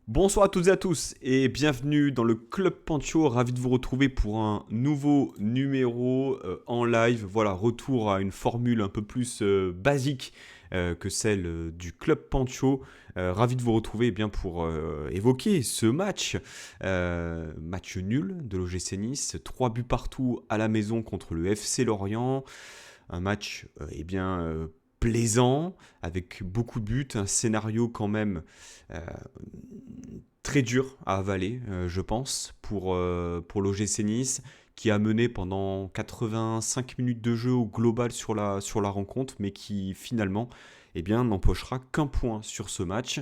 Bonsoir à toutes et à tous et bienvenue dans le Club Pancho. Ravi de vous retrouver pour un nouveau numéro en live. Voilà, retour à une formule un peu plus basique que celle du Club Pancho. Ravi de vous retrouver bien pour évoquer ce match. Match nul de l'OGC Nice. 3 buts partout à la maison contre le FC Lorient. Un match plaisant, avec beaucoup de buts, un scénario quand même euh, très dur à avaler, je pense, pour l'OGC Nice, qui a mené pendant 85 minutes de jeu au global sur la rencontre, mais qui finalement n'empochera qu'un point sur ce match.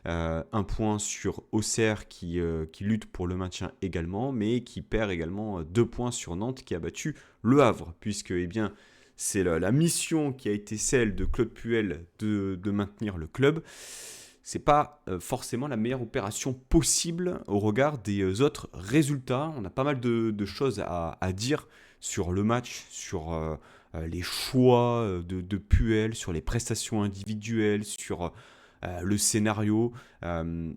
Un point sur Auxerre qui lutte pour le maintien également, mais qui perd également 2 points sur Nantes qui a battu Le Havre, puisque c'est la mission qui a été celle de Claude Puel de maintenir le club. C'est pas forcément la meilleure opération possible au regard des autres résultats. On a pas mal de choses à dire sur le match, sur les choix de Puel, sur les prestations individuelles, sur le scénario.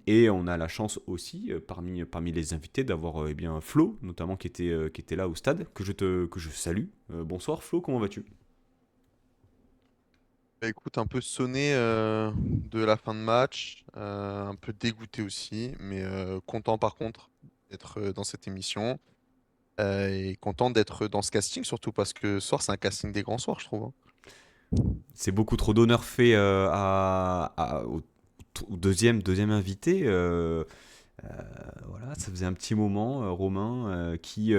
Et on a la chance aussi, parmi les invités, d'avoir Flo, notamment qui était là au stade, que je salue. Bonsoir Flo, comment vas-tu? Bah, écoute, un peu sonné de la fin de match, un peu dégoûté aussi, mais content par contre d'être dans cette émission et content d'être dans ce casting, surtout parce que ce soir c'est un casting des grands soirs, je trouve, hein. C'est beaucoup trop d'honneur fait au deuxième invité. Voilà, ça faisait un petit moment, Romain, qui,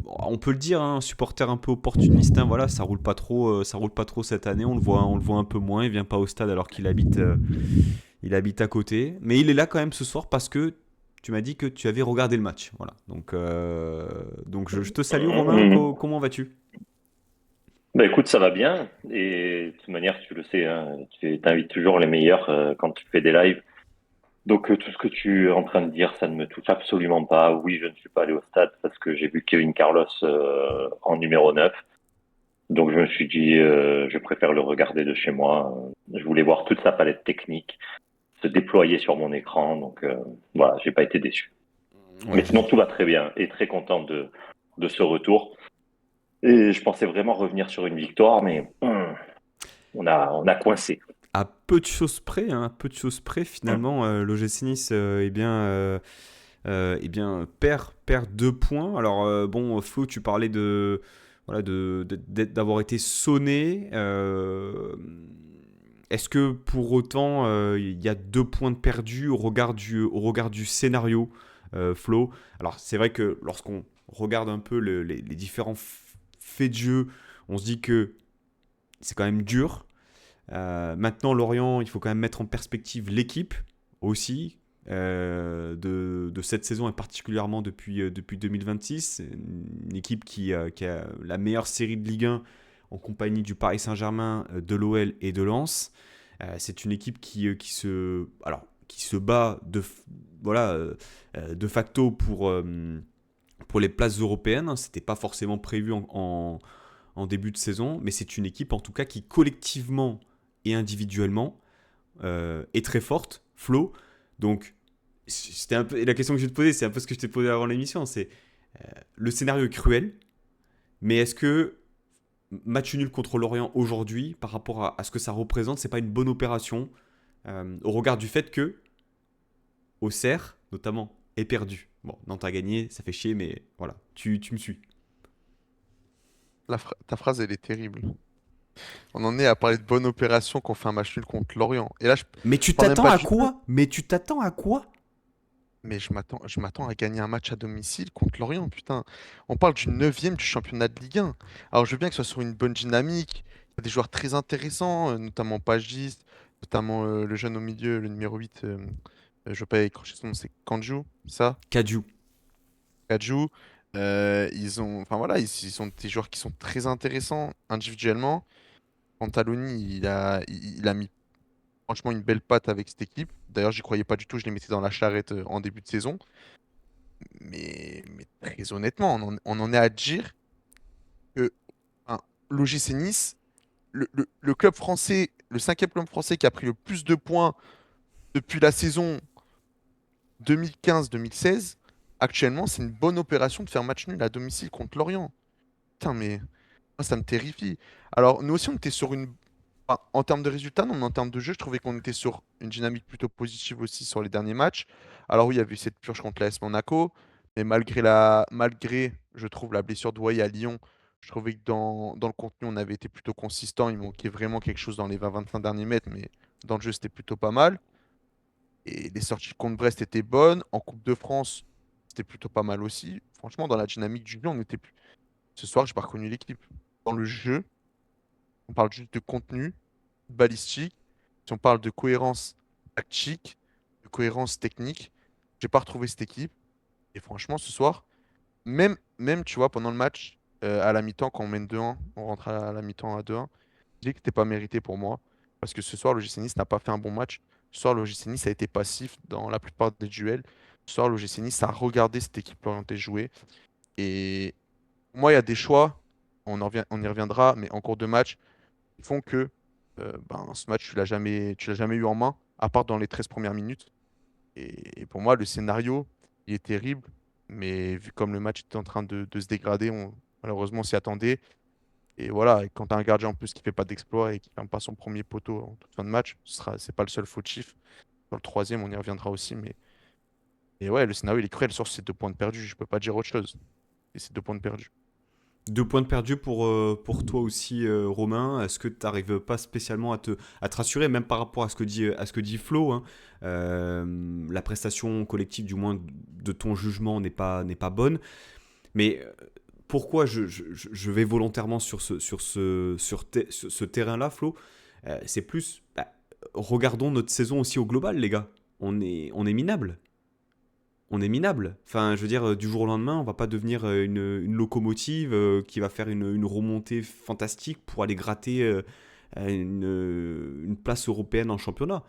on peut le dire, hein, supporter un peu opportuniste. Hein, voilà, ça roule pas trop cette année. On le voit un peu moins. Il vient pas au stade alors qu'il habite à côté. Mais il est là quand même ce soir parce que tu m'as dit que tu avais regardé le match. Voilà. Donc je te salue, Romain. Mhm. Comment vas-tu? Bah écoute, ça va bien. Et de toute manière, tu le sais, hein, tu t'invites toujours les meilleurs quand tu fais des lives. Donc tout ce que tu es en train de dire, ça ne me touche absolument pas. Oui, je ne suis pas allé au stade parce que j'ai vu Kevin Carlos en numéro 9. Donc je me suis dit, je préfère le regarder de chez moi. Je voulais voir toute sa palette technique se déployer sur mon écran. Donc voilà, j'ai pas été déçu. Mais Ouais, sinon, tout va très bien et très content de ce retour. Et je pensais vraiment revenir sur une victoire, mais on a coincé. à peu de choses près, hein, à peu de choses près, finalement, l'OGC Nice perd 2 points. Alors, bon, Flo, tu parlais voilà, d'avoir été sonné. Est-ce que pour autant, il y a 2 points de perdus au regard du scénario, Flo? Alors, c'est vrai que lorsqu'on regarde un peu les différents faits de jeu, on se dit que c'est quand même dur. Maintenant, Lorient, il faut quand même mettre en perspective l'équipe aussi de cette saison et particulièrement depuis 2026. Une équipe qui a la meilleure série de Ligue 1 en compagnie du Paris Saint-Germain, de l'OL et de Lens. C'est une équipe qui se bat voilà, de facto pour les places européennes. Hein. C'était pas forcément prévu en début de saison, mais c'est une équipe en tout cas qui collectivement et individuellement est très forte, Flo. Donc, c'était un peu, et la question que je vais te poser, c'est un peu ce que je t'ai posé avant l'émission, c'est le scénario est cruel, mais est-ce que match nul contre Lorient aujourd'hui, par rapport à ce que ça représente, c'est pas une bonne opération au regard du fait que Auxerre, notamment, est perdu. Bon, Nantes a gagné, ça fait chier, mais voilà, tu me suis. Ta phrase, elle est terrible. On en est à parler de bonne opération qu'on fait un match nul contre Lorient. Et là, je Mais tu parle même t'attends pas à du nul, quoi? Mais tu t'attends à quoi? mais je m'attends à gagner un match à domicile contre Lorient, putain. On parle du neuvième du championnat de Ligue 1. Alors, je veux bien que ce soit sur une bonne dynamique. Il y a des joueurs très intéressants, notamment Pagis, notamment le jeune au milieu, le numéro 8. Je ne veux pas écorcher son nom, c'est Kanju, ça? Kadiou. Kaju. Ils ont, enfin voilà, ils sont des joueurs qui sont très intéressants individuellement. Pantaloni, il a mis franchement une belle patte avec cette équipe. D'ailleurs, j'y croyais pas du tout, je les mettais dans la charrette en début de saison. Mais très honnêtement, on en est à dire que enfin, l'OGC Nice, le club français, le cinquième club français qui a pris le plus de points depuis la saison 2015-2016, actuellement, c'est une bonne opération de faire match nul à domicile contre Lorient. Putain, mais moi, ça me terrifie. Alors, nous aussi, on était sur une. Enfin, en termes de résultats, non, mais en termes de jeu, je trouvais qu'on était sur une dynamique plutôt positive aussi sur les derniers matchs. Alors oui, il y a eu cette purge contre l'AS Monaco, mais malgré, je trouve, la blessure de Wai à Lyon, je trouvais que dans le contenu, on avait été plutôt consistant. Il manquait vraiment quelque chose dans les 20-25 derniers mètres, mais dans le jeu, c'était plutôt pas mal. Et les sorties contre Brest étaient bonnes. En Coupe de France, c'était plutôt pas mal aussi. Franchement, dans la dynamique du jeu, on était plus. Ce soir, j'ai pas reconnu l'équipe. Dans le jeu, on parle juste de contenu, balistique. Si on parle de cohérence tactique, de cohérence technique, j'ai pas retrouvé cette équipe. Et franchement, ce soir, même tu vois, pendant le match, à la mi-temps, quand on mène 2-1, on rentre à la mi-temps à 2-1, je dis que c'était pas mérité pour moi. Parce que ce soir, le GC Nice n'a pas fait un bon match. Ce soir, le GC Nice a été passif dans la plupart des duels. Ce soir, le GC Nice a regardé cette équipe orientée jouer. Et moi, il y a des choix, on y reviendra, mais en cours de match, qui font que ce match, tu l'as jamais eu en main, à part dans les 13 premières minutes. Et pour moi, le scénario, il est terrible. Mais vu comme le match était en train de se dégrader, malheureusement, on s'y attendait. Et voilà, et quand tu as un gardien en plus qui fait pas d'exploit et qui ferme pas son premier poteau en toute fin de match, c'est pas le seul fautif. Dans le troisième, on y reviendra aussi. Et ouais, le scénario, il est cruel sur ces 2 points de perdus. Je peux pas dire autre chose. Et ces 2 points de perdus. 2 points de perdus pour toi aussi, Romain. Est-ce que tu n'arrives pas spécialement à te rassurer, même par rapport à ce que dit Flo, hein. La prestation collective, du moins de ton jugement, n'est pas bonne. Mais pourquoi je vais volontairement sur ce terrain-là, Flo? C'est plus, regardons notre saison aussi au global, les gars. On est minable. On est minable. Enfin, je veux dire, du jour au lendemain, on va pas devenir une locomotive qui va faire une remontée fantastique pour aller gratter une place européenne en championnat.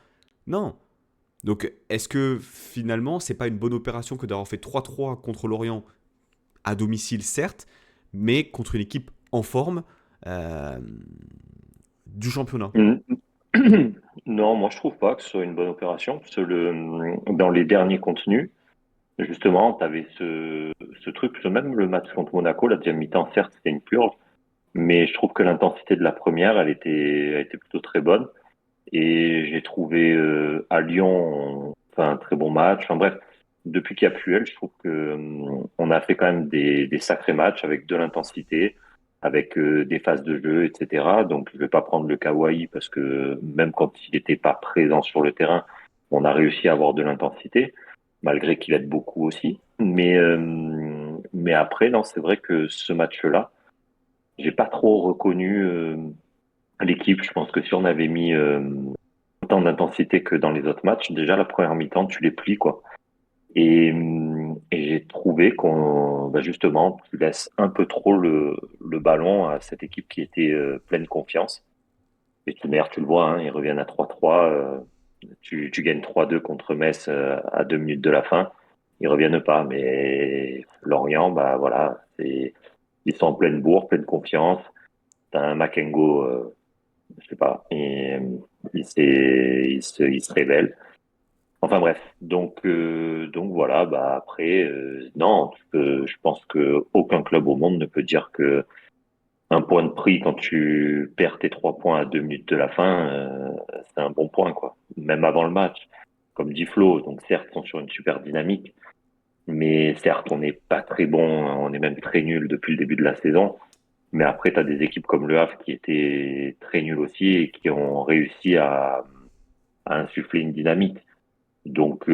Non. Donc, est-ce que finalement, c'est pas une bonne opération que d'avoir fait 3-3 contre Lorient à domicile, certes, mais contre une équipe en forme euh, du championnat? Mm. Non, moi je trouve pas que ce soit une bonne opération, parce que dans les derniers contenus, justement, tu avais ce truc, même le match contre Monaco, la deuxième mi-temps, certes, c'était une purge, mais je trouve que l'intensité de la première, elle était plutôt très bonne. Et j'ai trouvé à Lyon, enfin, un très bon match. Enfin bref, depuis qu'il y a Puel, je trouve que on a fait quand même des sacrés matchs avec de l'intensité, avec des phases de jeu, etc. Donc je vais pas prendre le Kawhi parce que même quand il n'était pas présent sur le terrain, on a réussi à avoir de l'intensité, malgré qu'il aide beaucoup aussi. Mais après, non, c'est vrai que ce match-là, j'ai pas trop reconnu l'équipe. Je pense que si on avait mis autant d'intensité que dans les autres matchs, déjà la première mi-temps, tu les plies, quoi. Et j'ai trouvé justement, tu laisses un peu trop le ballon à cette équipe qui était pleine confiance. Et d'ailleurs, tu le vois, hein, ils reviennent à 3-3. Tu gagnes 3-2 contre Metz à 2 minutes de la fin. Ils reviennent pas. Mais Lorient, bah voilà, ils sont en pleine bourre, pleine confiance. T'as un Makengo, je sais pas, il se révèle. Enfin bref, donc voilà, bah après, non, je pense que aucun club au monde ne peut dire que un point de prix quand tu perds tes 3 points à 2 minutes de la fin, c'est un bon point, quoi. Même avant le match, comme dit Flo, donc certes, ils sont sur une super dynamique, mais certes, on n'est pas très bon, on est même très nul depuis le début de la saison. Mais après, tu as des équipes comme Le Havre qui étaient très nulles aussi et qui ont réussi à insuffler une dynamique. Donc,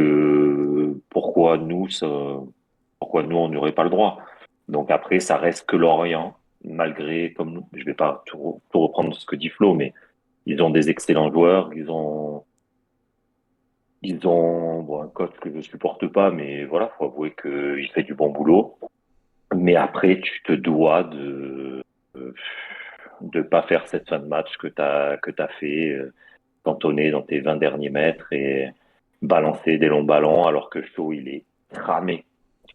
pourquoi nous, on n'aurait pas le droit? Donc après, ça reste que Lorient, malgré, comme je vais pas tout reprendre ce que dit Flo, mais ils ont des excellents joueurs, ils ont bon, un coach que je supporte pas, mais voilà, faut avouer qu'il fait du bon boulot. Mais après, tu te dois de pas faire cette fin de match que t'as fait, cantonné dans tes 20 derniers mètres et balancer des longs ballons alors que Shaw, il est cramé,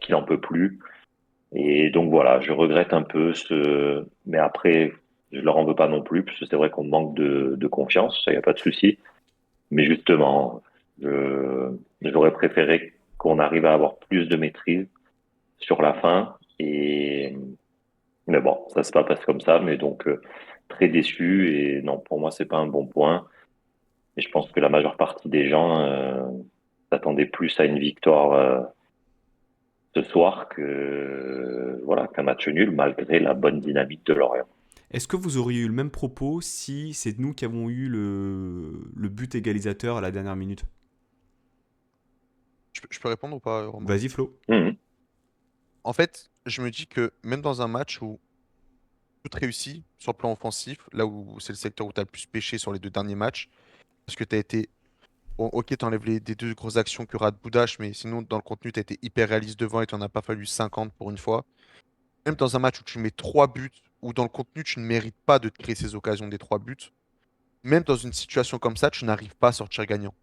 qu'il en peut plus. Et donc voilà, je regrette un peu mais après, je leur en veux pas non plus, parce que c'est vrai qu'on manque de confiance, ça y a pas de souci. Mais justement, j'aurais préféré qu'on arrive à avoir plus de maîtrise sur la fin. Mais bon, ça se passe comme ça. Mais donc, très déçu. Et non, pour moi, c'est pas un bon point. Et je pense que la majeure partie des gens s'attendaient plus à une victoire ce soir voilà, qu'un match nul, malgré la bonne dynamique de Lorient. Est-ce que vous auriez eu le même propos si c'est nous qui avons eu le but égalisateur à la dernière minute? Je peux répondre ou pas, Romain? Vas-y Flo. Mhm. En fait, je me dis que même dans un match où tout réussit sur le plan offensif, là où c'est le secteur où tu as le plus pêché sur les 2 derniers matchs, parce que tu as été. Bon, ok, tu enlèves des 2 grosses actions que rate Boudache, mais sinon, dans le contenu, tu as été hyper réaliste devant et tu n'en as pas fallu 50 pour une fois. Même dans un match où tu mets 3 buts, où dans le contenu, tu ne mérites pas de te créer ces occasions des 3 buts, même dans une situation comme ça, tu n'arrives pas à sortir gagnant.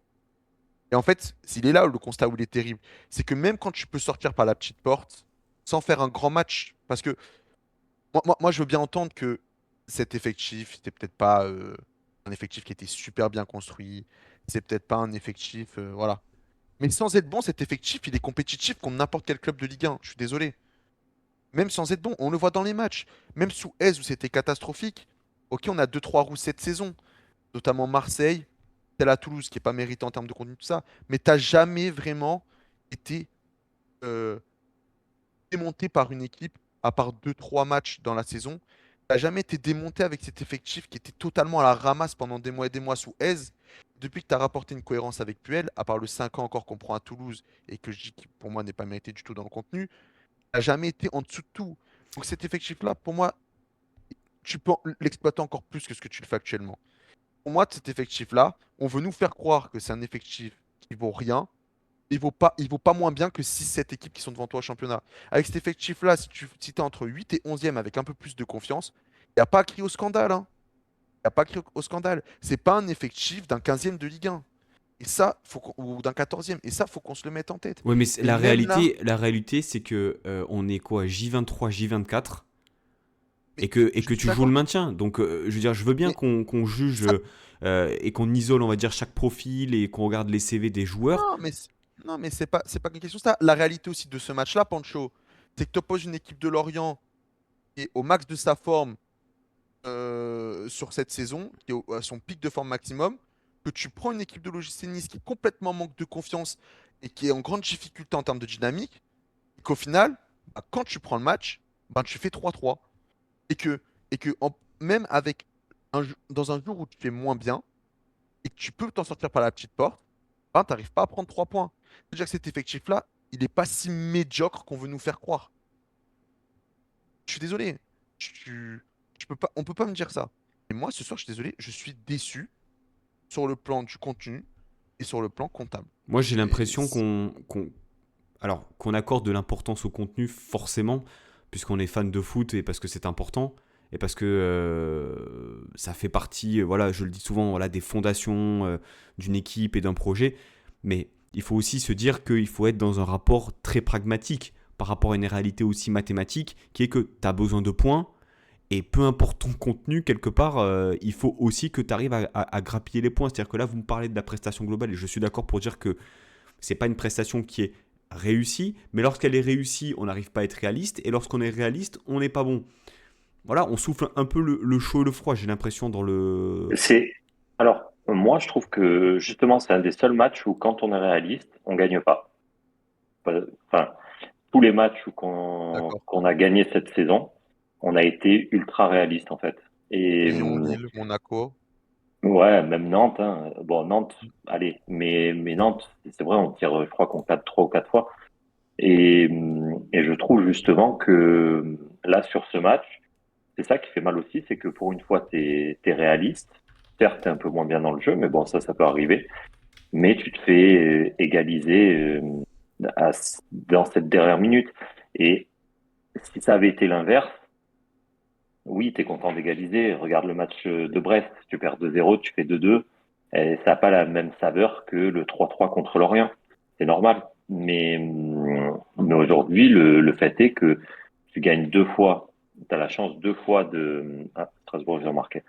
Et en fait, s'il est là le constat où il est terrible, c'est que même quand tu peux sortir par la petite porte, sans faire un grand match, parce que moi, je veux bien entendre que cet effectif, c'était peut-être pas un effectif qui était super bien construit, c'est peut-être pas un effectif, voilà. Mais sans être bon, cet effectif, il est compétitif contre n'importe quel club de Ligue 1. Je suis désolé. Même sans être bon, on le voit dans les matchs. Même sous Aise où c'était catastrophique. Ok, on a deux trois roues cette saison, notamment Marseille, celle à Toulouse qui est pas méritée en termes de contenu, tout ça. Mais t'as jamais vraiment été euh, démonté par une équipe, à part deux trois matchs dans la saison. T'as jamais été démonté avec cet effectif qui était totalement à la ramasse pendant des mois et des mois sous Aise. Depuis que tu as rapporté une cohérence avec Puel, à part le 5 ans encore qu'on prend à Toulouse et que je dis qui pour moi n'est pas mérité du tout dans le contenu, n'a jamais été en dessous de tout. Donc cet effectif-là, pour moi, tu peux l'exploiter encore plus que ce que tu le fais actuellement. Pour moi, cet effectif-là, on veut nous faire croire que c'est un effectif qui vaut rien. Il vaut pas moins bien que 6 7 équipes qui sont devant toi au championnat. Avec cet effectif-là, si tu es entre 8 et 11e avec un peu plus de confiance, il n'y a pas à crier au scandale, hein. Il n'y a pas à crier au scandale. C'est pas un effectif d'un 15e de Ligue 1. Et ça, ou d'un 14e. Et ça, faut qu'on se le mette en tête. Ouais, mais Et même là, la réalité c'est que on est quoi, J23, J24, mais et je que suis tu joues le d'accord. maintien. Donc, je veux dire, je veux bien Mais qu'on juge ça, et qu'on isole, on va dire, chaque profil et qu'on regarde les CV des joueurs. Non, mais non, mais c'est pas une question de ça. La réalité aussi de ce match-là, Pancho, c'est que tu opposes une équipe de Lorient qui est au max de sa forme sur cette saison, qui est à son pic de forme maximum, que tu prends une équipe de l'OGC Nice qui est complètement manque de confiance et qui est en grande difficulté en termes de dynamique, et qu'au final, bah, quand tu prends le match, bah, tu fais 3-3. Et que, même avec dans un jour où tu fais moins bien, et que tu peux t'en sortir par la petite porte, ben, tu n'arrives pas à prendre 3 points. C'est-à-dire que cet effectif-là, il n'est pas si médiocre qu'on veut nous faire croire. Je suis désolé. On peut pas me dire ça. Et moi, ce soir, je suis désolé, je suis déçu sur le plan du contenu et sur le plan comptable. Moi, j'ai C'est- l'impression c'est- alors, qu'on accorde de l'importance au contenu, forcément, puisqu'on est fan de foot et parce que c'est important, et parce que ça fait partie, voilà, je le dis souvent, voilà, des fondations d'une équipe et d'un projet. Mais il faut aussi se dire qu'il faut être dans un rapport très pragmatique par rapport à une réalité aussi mathématique, qui est que tu as besoin de points, et peu importe ton contenu, quelque part, il faut aussi que tu arrives à grappiller les points. C'est-à-dire que là, vous me parlez de la prestation globale, et je suis d'accord pour dire que c'est pas une prestation qui est réussie, mais lorsqu'elle est réussie, on n'arrive pas à être réaliste, et lorsqu'on est réaliste, on n'est pas bon. Voilà, on souffle un peu le chaud et le froid, j'ai l'impression, dans le... C'est alors moi je trouve que justement c'est un des seuls matchs où quand on est réaliste, on gagne pas. Enfin, tous les matchs D'accord. qu'on a gagné cette saison, on a été ultra réaliste en fait. Et Lyon, Lille, Monaco. ouais, même Nantes, hein. Bon, Nantes, allez, mais Nantes, c'est vrai, on tire, je crois qu'on perd 3 ou 4 fois. Et je trouve justement que là, sur ce match, c'est ça qui fait mal aussi, c'est que pour une fois, t'es réaliste. Certes, t'es un peu moins bien dans le jeu, mais bon, ça peut arriver. Mais tu te fais égaliser dans cette dernière minute. Et si ça avait été l'inverse, oui, tu es content d'égaliser. Regarde le match de Brest. Tu perds 2-0, tu fais 2-2. Et ça n'a pas la même saveur que le 3-3 contre Lorient. C'est normal. Mais aujourd'hui, le fait est que tu gagnes 2 fois. Tu as la chance 2 fois de. Ah, Strasbourg, j'ai remarqué.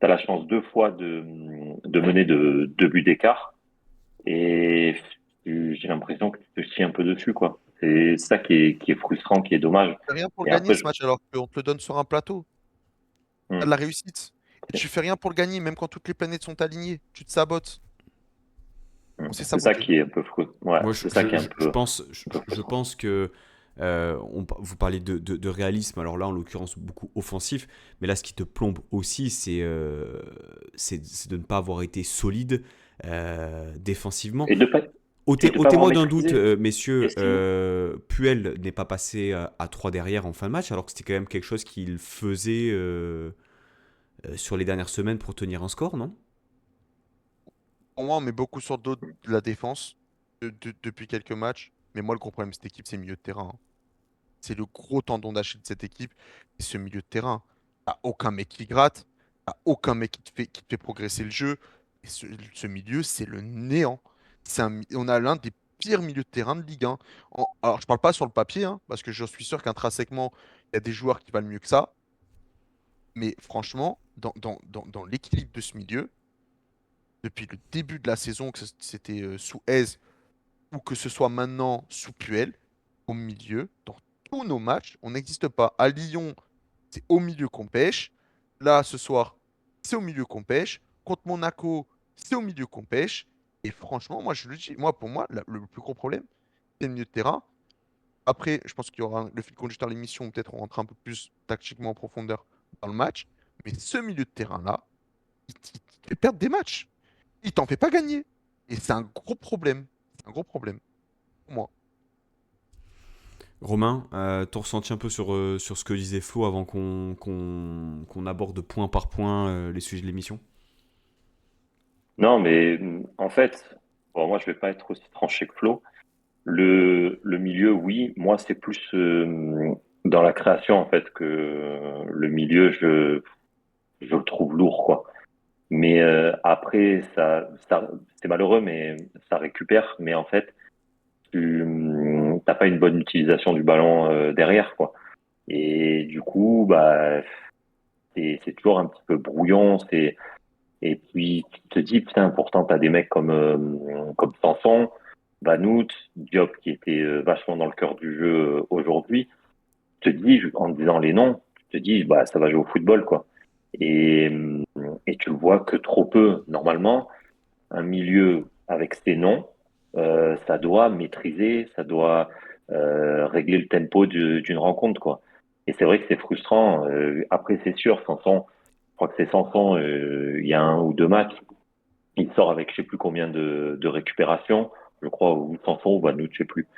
Tu as la chance 2 fois de mener de 2 buts d'écart. Et j'ai l'impression que tu te chies un peu dessus, quoi. C'est ça qui est frustrant, qui est dommage. Tu fais rien pour le Et gagner après, ce match alors qu'on te le donne sur un plateau. T'as de hmm, la réussite. Et tu fais rien pour le gagner, même quand toutes les planètes sont alignées. Tu te sabotes. On s'est c'est ça saboté. qui est un peu frustrant. Ouais, Moi, c'est ça qui est je, un peu je frustrant. pense que vous parlez de réalisme, alors là, en l'occurrence, beaucoup offensif, mais là, ce qui te plombe aussi, c'est de ne pas avoir été solide défensivement. Et de pas, et de pas avoir Ôtez-moi d'un doute, maîtrisé. messieurs, Estime. Puel n'est pas passé à 3 derrière en fin de match, alors que c'était quand même quelque chose qu'il faisait sur les dernières semaines pour tenir un score, non? Pour moi, on met beaucoup sur le dos de la défense depuis quelques matchs. Mais moi, le gros problème de cette équipe, c'est le milieu de terrain, hein. C'est le gros tendon d'Achille de cette équipe, c'est ce milieu de terrain. T'as aucun mec qui gratte, t'as aucun mec qui te fait progresser le jeu. Et ce milieu, c'est le néant. On a l'un des pires milieux de terrain de Ligue 1. Alors, je parle pas sur le papier, hein, parce que je suis sûr qu'intrinsèquement, il y a des joueurs qui valent mieux que ça. Mais franchement, dans l'équilibre de ce milieu, depuis le début de la saison, que c'était sous Aise ou que ce soit maintenant sous Puel, au milieu, dans tous nos matchs, on n'existe pas. À Lyon, c'est au milieu qu'on pêche. Là, ce soir, c'est au milieu qu'on pêche. Contre Monaco, c'est au milieu qu'on pêche. Et franchement, moi, je le dis, moi, pour moi, le plus gros problème, c'est le milieu de terrain. Après, je pense qu'il y aura le fil conducteur de l'émission, où peut-être on rentre un peu plus tactiquement en profondeur dans le match. Mais ce milieu de terrain-là, il te fait perdre des matchs. Il t'en fait pas gagner. Et c'est un gros problème. C'est un gros problème pour moi. Romain, ton ressenti un peu sur ce que disait Flo avant qu'on aborde point par point les sujets de l'émission? Non, mais en fait, bon, moi, je vais pas être aussi tranché que Flo. Le milieu, oui, moi, c'est plus dans la création, en fait, que le milieu, je le trouve lourd, quoi. Mais après, c'est malheureux, mais ça récupère. Mais en fait, tu n'as pas une bonne utilisation du ballon derrière, quoi. Et du coup, bah, c'est toujours un petit peu brouillon. Et puis, tu te dis, putain, pourtant, tu as des mecs comme Sanson, Vanout, Diop, qui était vachement dans le cœur du jeu aujourd'hui. Tu te dis, en disant les noms, tu te dis, bah, ça va jouer au football, quoi. Et, et tu le vois que trop peu. Normalement, un milieu avec ces noms, ça doit maîtriser, ça doit régler le tempo d'une rencontre, quoi. Et c'est vrai que c'est frustrant. Après, c'est sûr, Sanson, je crois que c'est Sanson, il y a un ou deux matchs, il sort avec je sais plus combien de récupérations, je crois, ou Sanson ou Vanout, je sais plus.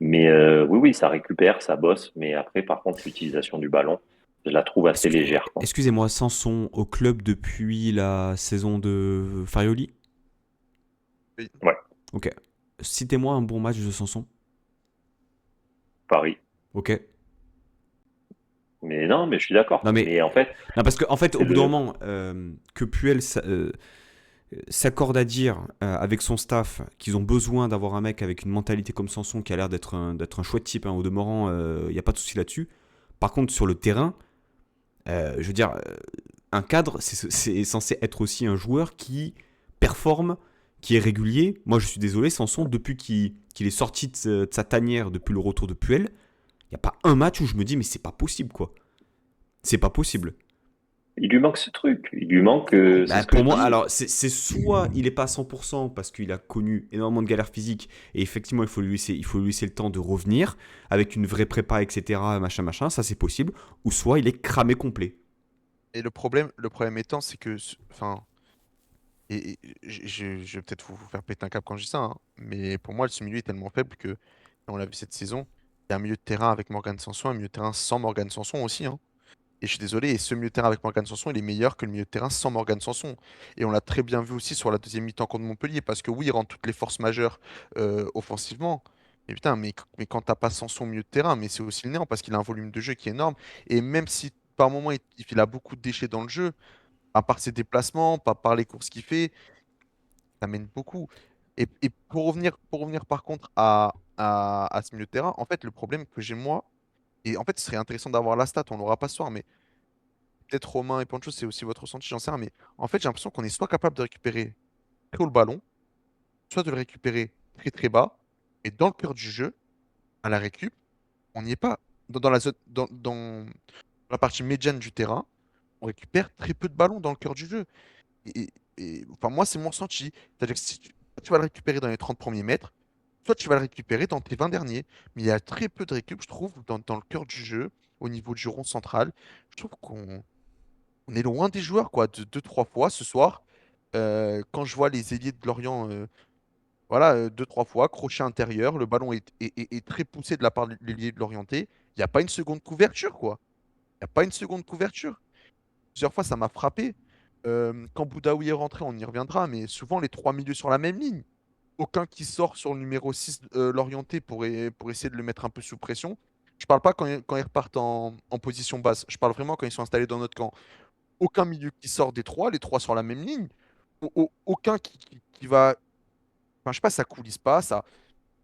Mais oui, oui, ça récupère, ça bosse, mais après, par contre, l'utilisation du ballon, je la trouve assez légère, quoi. Excusez-moi, Sanson au club depuis la saison de Farioli? Oui. Ouais, Ok. Citez-moi un bon match de Sanson. Paris. Ok. Mais non, mais je suis d'accord. Non mais Mais en fait, non parce que en fait au c'est bout d'un le, moment que Puel s'accorde à dire avec son staff qu'ils ont besoin d'avoir un mec avec une mentalité comme Sanson qui a l'air d'être un chouette type, hein, au demeurant, il n'y a pas de souci là-dessus. Par contre, sur le terrain, je veux dire, un cadre, c'est censé être aussi un joueur qui performe, qui est régulier. Moi, je suis désolé, Sanson, depuis qu'il est sorti de sa tanière, depuis le retour de Puel, il n'y a pas un match où je me dis, mais c'est pas possible, quoi. C'est pas possible. il lui manque ce truc. Il lui manque, c'est Bah, ce que pour je moi, dis. alors, c'est soit il est pas à 100% parce qu'il a connu énormément de galères physiques et effectivement, il faut lui laisser le temps de revenir avec une vraie prépa, etc., machin, machin, ça c'est possible, ou soit il est cramé complet. Et le problème étant, c'est que, enfin, et je vais peut-être vous faire péter un câble quand je dis ça, hein, mais pour moi, ce milieu est tellement faible que, on l'a vu cette saison, il y a un milieu de terrain avec Morgan Sanson, un milieu de terrain sans Morgan Sanson aussi, hein. Et je suis désolé, et ce milieu de terrain avec Morgan Sanson, il est meilleur que le milieu de terrain sans Morgan Sanson. Et on l'a très bien vu aussi sur la deuxième mi-temps contre Montpellier, parce que oui, il rend toutes les forces majeures offensivement. Mais putain, mais quand t'as pas Sanson au milieu de terrain, mais c'est aussi le néant, parce qu'il a un volume de jeu qui est énorme. Et même si par moment il a beaucoup de déchets dans le jeu, à part ses déplacements, pas par les courses qu'il fait, ça mène beaucoup. Et pour revenir par contre à ce milieu de terrain, en fait, le problème que j'ai moi, et en fait, ce serait intéressant d'avoir la stat, on l'aura pas ce soir, mais peut-être Romain et Pancho, c'est aussi votre ressenti, j'en sais rien, mais en fait, j'ai l'impression qu'on est soit capable de récupérer très haut le ballon, soit de le récupérer très très bas. Et dans le cœur du jeu, à la récup, on n'y est pas. Dans la zone, dans la partie médiane du terrain, on récupère très peu de ballons dans le cœur du jeu. Et, enfin, moi, c'est mon ressenti. C'est-à-dire que si tu vas le récupérer dans les 30 premiers mètres, soit tu vas le récupérer dans tes 20 derniers. Mais il y a très peu de récup, je trouve, dans le cœur du jeu, au niveau du rond central. Je trouve qu'on est loin des joueurs, quoi, de 2-3 fois ce soir. Quand je vois les ailiers de Lorient, voilà, 2-3 fois, crochet intérieur, le ballon est très poussé de la part de l'ailier de l'orienté. Il n'y a pas une seconde couverture, quoi. Il n'y a pas une seconde couverture. Plusieurs fois, ça m'a frappé. Quand Boudaoui est rentré, on y reviendra, mais souvent les trois milieux sur la même ligne. Aucun qui sort sur le numéro 6 l'orienté pour essayer de le mettre un peu sous pression. Je parle pas quand ils repartent en position basse. Je parle vraiment quand ils sont installés dans notre camp. Aucun milieu qui sort des trois, les trois sur la même ligne. Aucun qui va. Enfin, je sais pas, ça coulisse pas.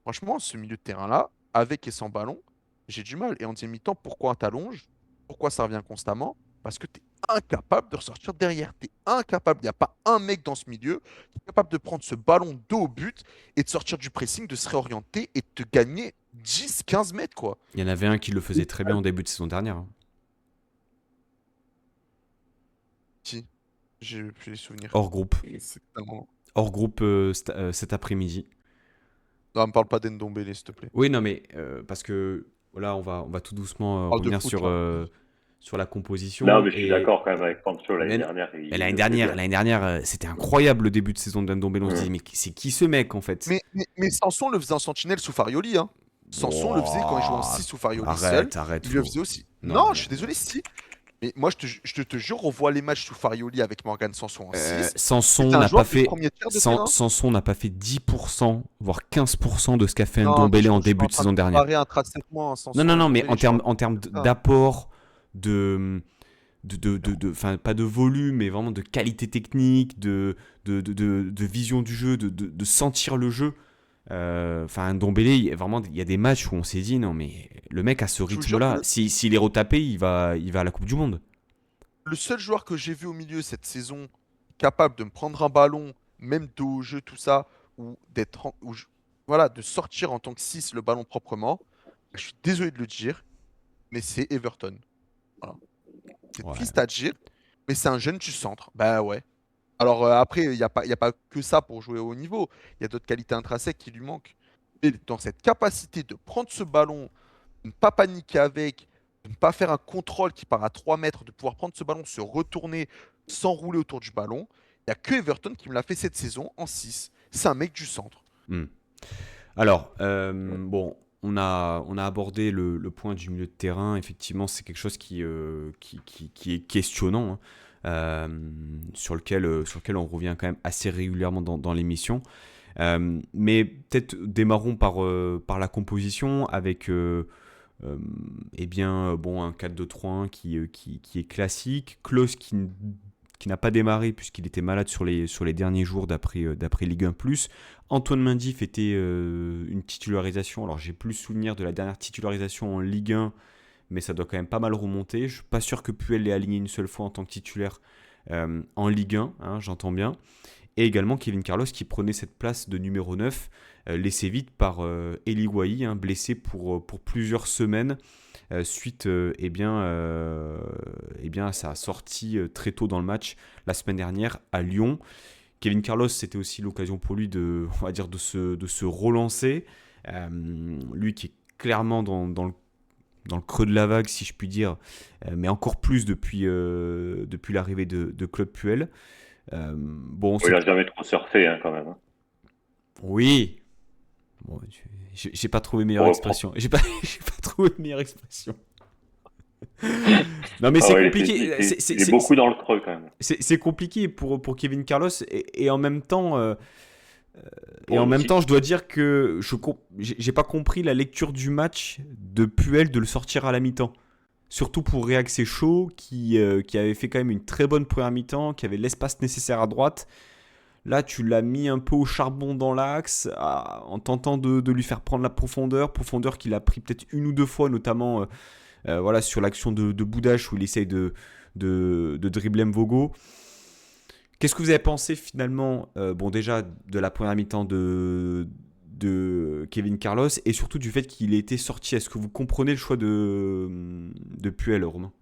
Franchement, ce milieu de terrain-là, avec et sans ballon, j'ai du mal. Et en deuxième mi-temps, pourquoi t'allonges? Pourquoi ça revient constamment? Parce que tu es incapable de ressortir derrière. Tu es incapable. Il n'y a pas un mec dans ce milieu qui est capable de prendre ce ballon dos au but et de sortir du pressing, de se réorienter et de te gagner 10-15 mètres, quoi. Il y en avait un qui le faisait très bien en début de saison dernière, hein. Si, j'ai plus les souvenirs. Hors groupe. C'est tellement. Hors groupe cet après-midi. Non, me parle pas d'Ndombele, s'il te plaît. Oui, non, mais parce que là, on va tout doucement Parle de revenir foot, sur, là. sur la composition. Non, mais je suis Et d'accord quand même avec Pancho l'année Mais- dernière. et l'année dernière, c'était incroyable le début de saison d'Ndombele. On se disait, mais c'est qui ce mec en fait? Mais Sanson le faisait en sentinelle sous Farioli, hein. Sanson le faisait quand il jouait en 6 sous Farioli seul. Arrête. Il le faisait aussi. Non, Non, non. je suis désolé, si. Mais moi, je te jure, on voit les matchs sous Farioli avec Morgan Sanson en 6. Sanson C'est un n'a joueur pas de fait. premier tiers de terrain. Sanson n'a pas fait 10%, voire 15% de ce qu'a fait Non, mais Ndombele en je suis début en de train saison de dernière. comparer intrinsèquement un Sanson Non, et mais Ndombele, en je suis termes, en train en termes de ça. d'apport, enfin, pas de volume, mais vraiment de qualité technique, de vision du jeu, de sentir le jeu. Enfin, Ndombele, vraiment, il y a des matchs où on s'est dit, non, mais le mec à ce Je vous jure que rythme-là, s'il est retapé, il va à la Coupe du Monde. le seul joueur que j'ai vu au milieu cette saison capable de me prendre un ballon, même dos au jeu, tout ça, ou voilà, de sortir en tant que 6 le ballon proprement, je suis désolé de le dire, mais c'est Everton. Voilà. C'est Ouais. triste à dire, mais c'est un jeune du centre. Bah ouais. Alors après, il y a pas que ça pour jouer au haut niveau. Il y a d'autres qualités intrinsèques qui lui manquent. Et dans cette capacité de prendre ce ballon, de ne pas paniquer avec, de ne pas faire un contrôle qui part à 3 mètres, de pouvoir prendre ce ballon, se retourner, s'enrouler autour du ballon, il n'y a que Everton qui me l'a fait cette saison en 6. C'est un mec du centre. Hmm. Alors, bon, on a abordé le point du milieu de terrain. Effectivement, c'est quelque chose qui est questionnant, hein, sur lequel on revient quand même assez régulièrement dans l'émission. Mais peut-être démarrons par la composition avec eh bien, bon, un 4-2-3-1 qui est classique. Klose qui n'a pas démarré puisqu'il était malade sur les derniers jours d'après Ligue 1+. Antoine Mendy fêtait une titularisation. Alors, j'ai plus souvenir de la dernière titularisation en Ligue 1, mais ça doit quand même pas mal remonter. Je ne suis pas sûr que Puel l'ait aligné une seule fois en tant que titulaire en Ligue 1, hein, j'entends bien. Et également Kevin Carlos qui prenait cette place de numéro 9, laissé vite par Eli Wahi, hein, blessé pour plusieurs semaines, suite à sa sortie très tôt dans le match la semaine dernière à Lyon. Kevin Carlos, c'était aussi l'occasion pour lui de se relancer. Lui qui est clairement dans le creux de la vague, si je puis dire, mais encore plus depuis l'arrivée de Claude Puel. Bon, Il n'a jamais trop surfé, hein, quand même. Hein. Oui. Bon, j'ai pas trouvé meilleure expression. J'ai pas trouvé meilleure expression. Non, mais c'est compliqué. Il est beaucoup dans le creux, quand même. C'est compliqué pour Kevin Carlos et en même temps. Je dois dire que j'ai pas compris la lecture du match de Puel de le sortir à la mi-temps. Surtout pour Réaxé Chaud, qui avait fait quand même une très bonne première mi-temps, qui avait l'espace nécessaire à droite. Là, tu l'as mis un peu au charbon dans l'axe, en tentant de lui faire prendre la profondeur qu'il a pris peut-être une ou deux fois, notamment voilà, sur l'action de Boudache, où il essaye de dribbler Mvogo. Qu'est-ce que vous avez pensé finalement, bon déjà, de la première mi-temps de de Kevin Carlos et surtout du fait qu'il ait été sorti. Est-ce que vous comprenez le choix de Puel, Romain?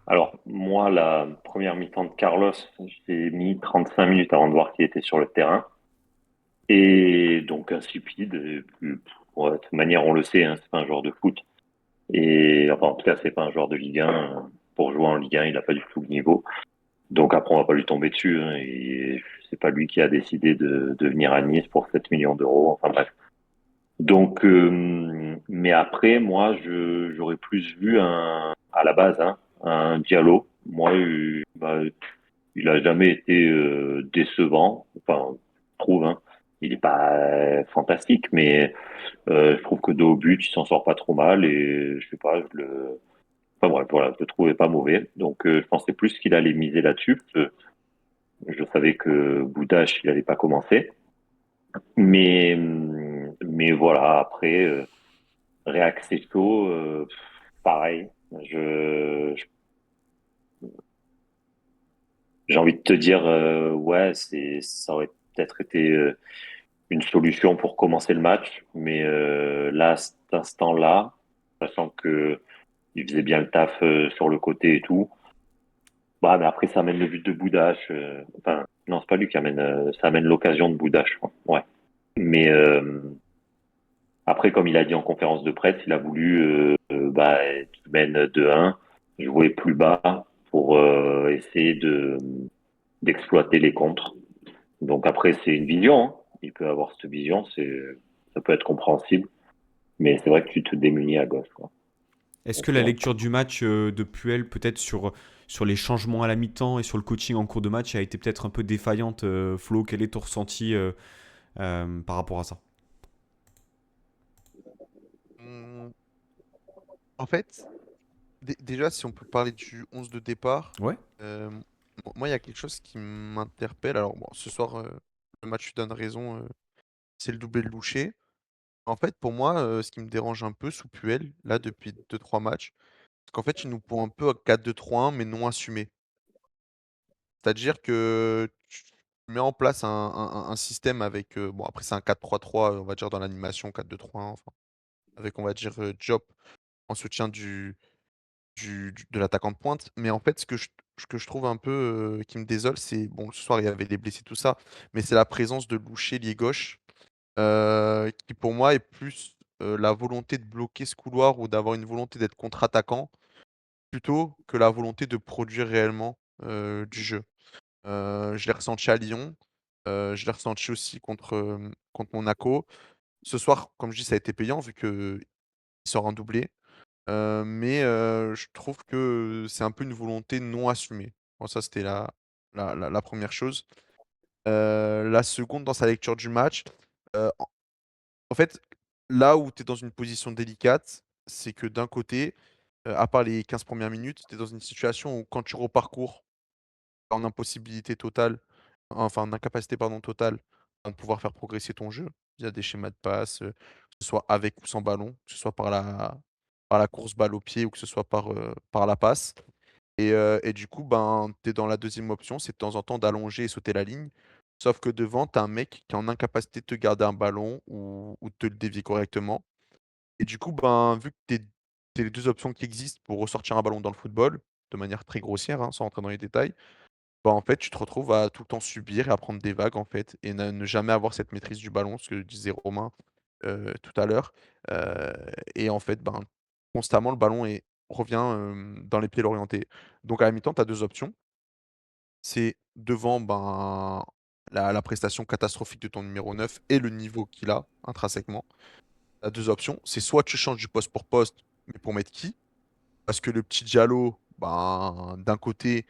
Alors, moi, la première mi-temps de Carlos, j'ai mis 35 minutes avant de voir qu'il était sur le terrain. Et donc, insipide. Et puis, ouais, de toute manière, on le sait, hein, c'est pas un joueur de foot. Et enfin, en tout cas, c'est pas un joueur de Ligue 1. Pour jouer en Ligue 1, il n'a pas du tout le niveau. Donc après, on va pas lui tomber dessus, hein, et c'est pas lui qui a décidé de venir à Nice pour 7 millions d'euros. Enfin bref. Donc, mais après, moi, j'aurais plus vu à la base, hein, un Diallo. Moi, il a jamais été décevant. Enfin, je trouve, hein. Il est pas fantastique, mais je trouve que dos au but, il s'en sort pas trop mal et je sais pas, enfin bref, voilà, je le trouvais pas mauvais. Donc, je pensais plus qu'il allait miser là-dessus. Je savais que Boudache, il allait pas commencer. Mais voilà, après, Reaxeto, pareil. J'ai envie de te dire, ouais, ça aurait peut-être été une solution pour commencer le match. Mais là, à cet instant-là, sachant que il faisait bien le taf sur le côté et tout, bah, mais après, ça amène le but de Boudache. Enfin, non, c'est pas lui qui amène, ça amène l'occasion de Boudache, je crois. Ouais. Mais après, comme il a dit en conférence de presse, il a voulu bah, qu'il mène 2-1, jouer plus bas pour essayer d'exploiter les contres. Donc après, c'est une vision, hein. Il peut avoir cette vision, ça peut être compréhensible, mais c'est vrai que tu te démunis à gauche, quoi. Est-ce Donc, que la lecture du match de Puel, peut-être sur les changements à la mi-temps et sur le coaching en cours de match, a été peut-être un peu défaillante, Flo? Quel est ton ressenti par rapport à ça? Hum, En fait, déjà, si on peut parler du 11 de départ, Ouais. euh, moi, il y a quelque chose qui m'interpelle. Alors, bon, ce soir, le match donne raison, c'est le doublé de Louché. En fait, pour moi, ce qui me dérange un peu sous Puel, là, depuis deux trois matchs, c'est qu'en fait, il nous pond un peu à 4-2-3-1, mais non assumé. C'est-à-dire que tu mets en place un système avec, bon, après, c'est un 4-3-3, on va dire, dans l'animation, 4-2-3-1, enfin, avec, on va dire, Diop en soutien de l'attaquant de pointe. Mais en fait, ce que je trouve un peu, qui me désole, c'est bon, ce soir, il y avait des blessés, tout ça, mais c'est la présence de Louché, lié gauche, qui pour moi est plus, la volonté de bloquer ce couloir ou d'avoir une volonté d'être contre-attaquant, plutôt que la volonté de produire réellement, du jeu. Je l'ai ressenti à Lyon, je l'ai ressenti aussi contre Monaco. Ce soir, comme je dis, ça a été payant vu qu'il sort un doublé. Mais je trouve que c'est un peu une volonté non assumée. Bon, ça, c'était la 1re chose. La seconde, dans sa lecture du match, en fait, là où tu es dans une position délicate, c'est que d'un côté, à part les 15 premières minutes, tu es dans une situation où quand tu reparcours en impossibilité totale, enfin en incapacité pardon totale, à pouvoir faire progresser ton jeu via des schémas de passe, que ce soit avec ou sans ballon, que ce soit par la course balle au pied ou que ce soit par la passe et du coup, ben, tu es dans la deuxième option, c'est de temps en temps d'allonger et sauter la ligne. Sauf que devant, tu as un mec qui est en incapacité de te garder un ballon ou de te le dévier correctement et du coup, ben, vu que tu les 2 options qui existent pour ressortir un ballon dans le football, de manière très grossière, hein, sans rentrer dans les détails, bah, en fait, tu te retrouves à tout le temps subir et à prendre des vagues, en fait et ne jamais avoir cette maîtrise du ballon, ce que disait Romain, tout à l'heure, heu et en fait, ben, constamment le ballon revient, dans les pieds l'orienté. Donc à la mi-temps, tu as 2 options. C'est devant, ben, la prestation catastrophique de ton numéro 9 et le niveau qu'il a intrinsèquement. Tu as 2 options, c'est soit tu changes du poste pour poste, mais pour mettre qui? Parce que le petit Diallo, ben, d'un côté,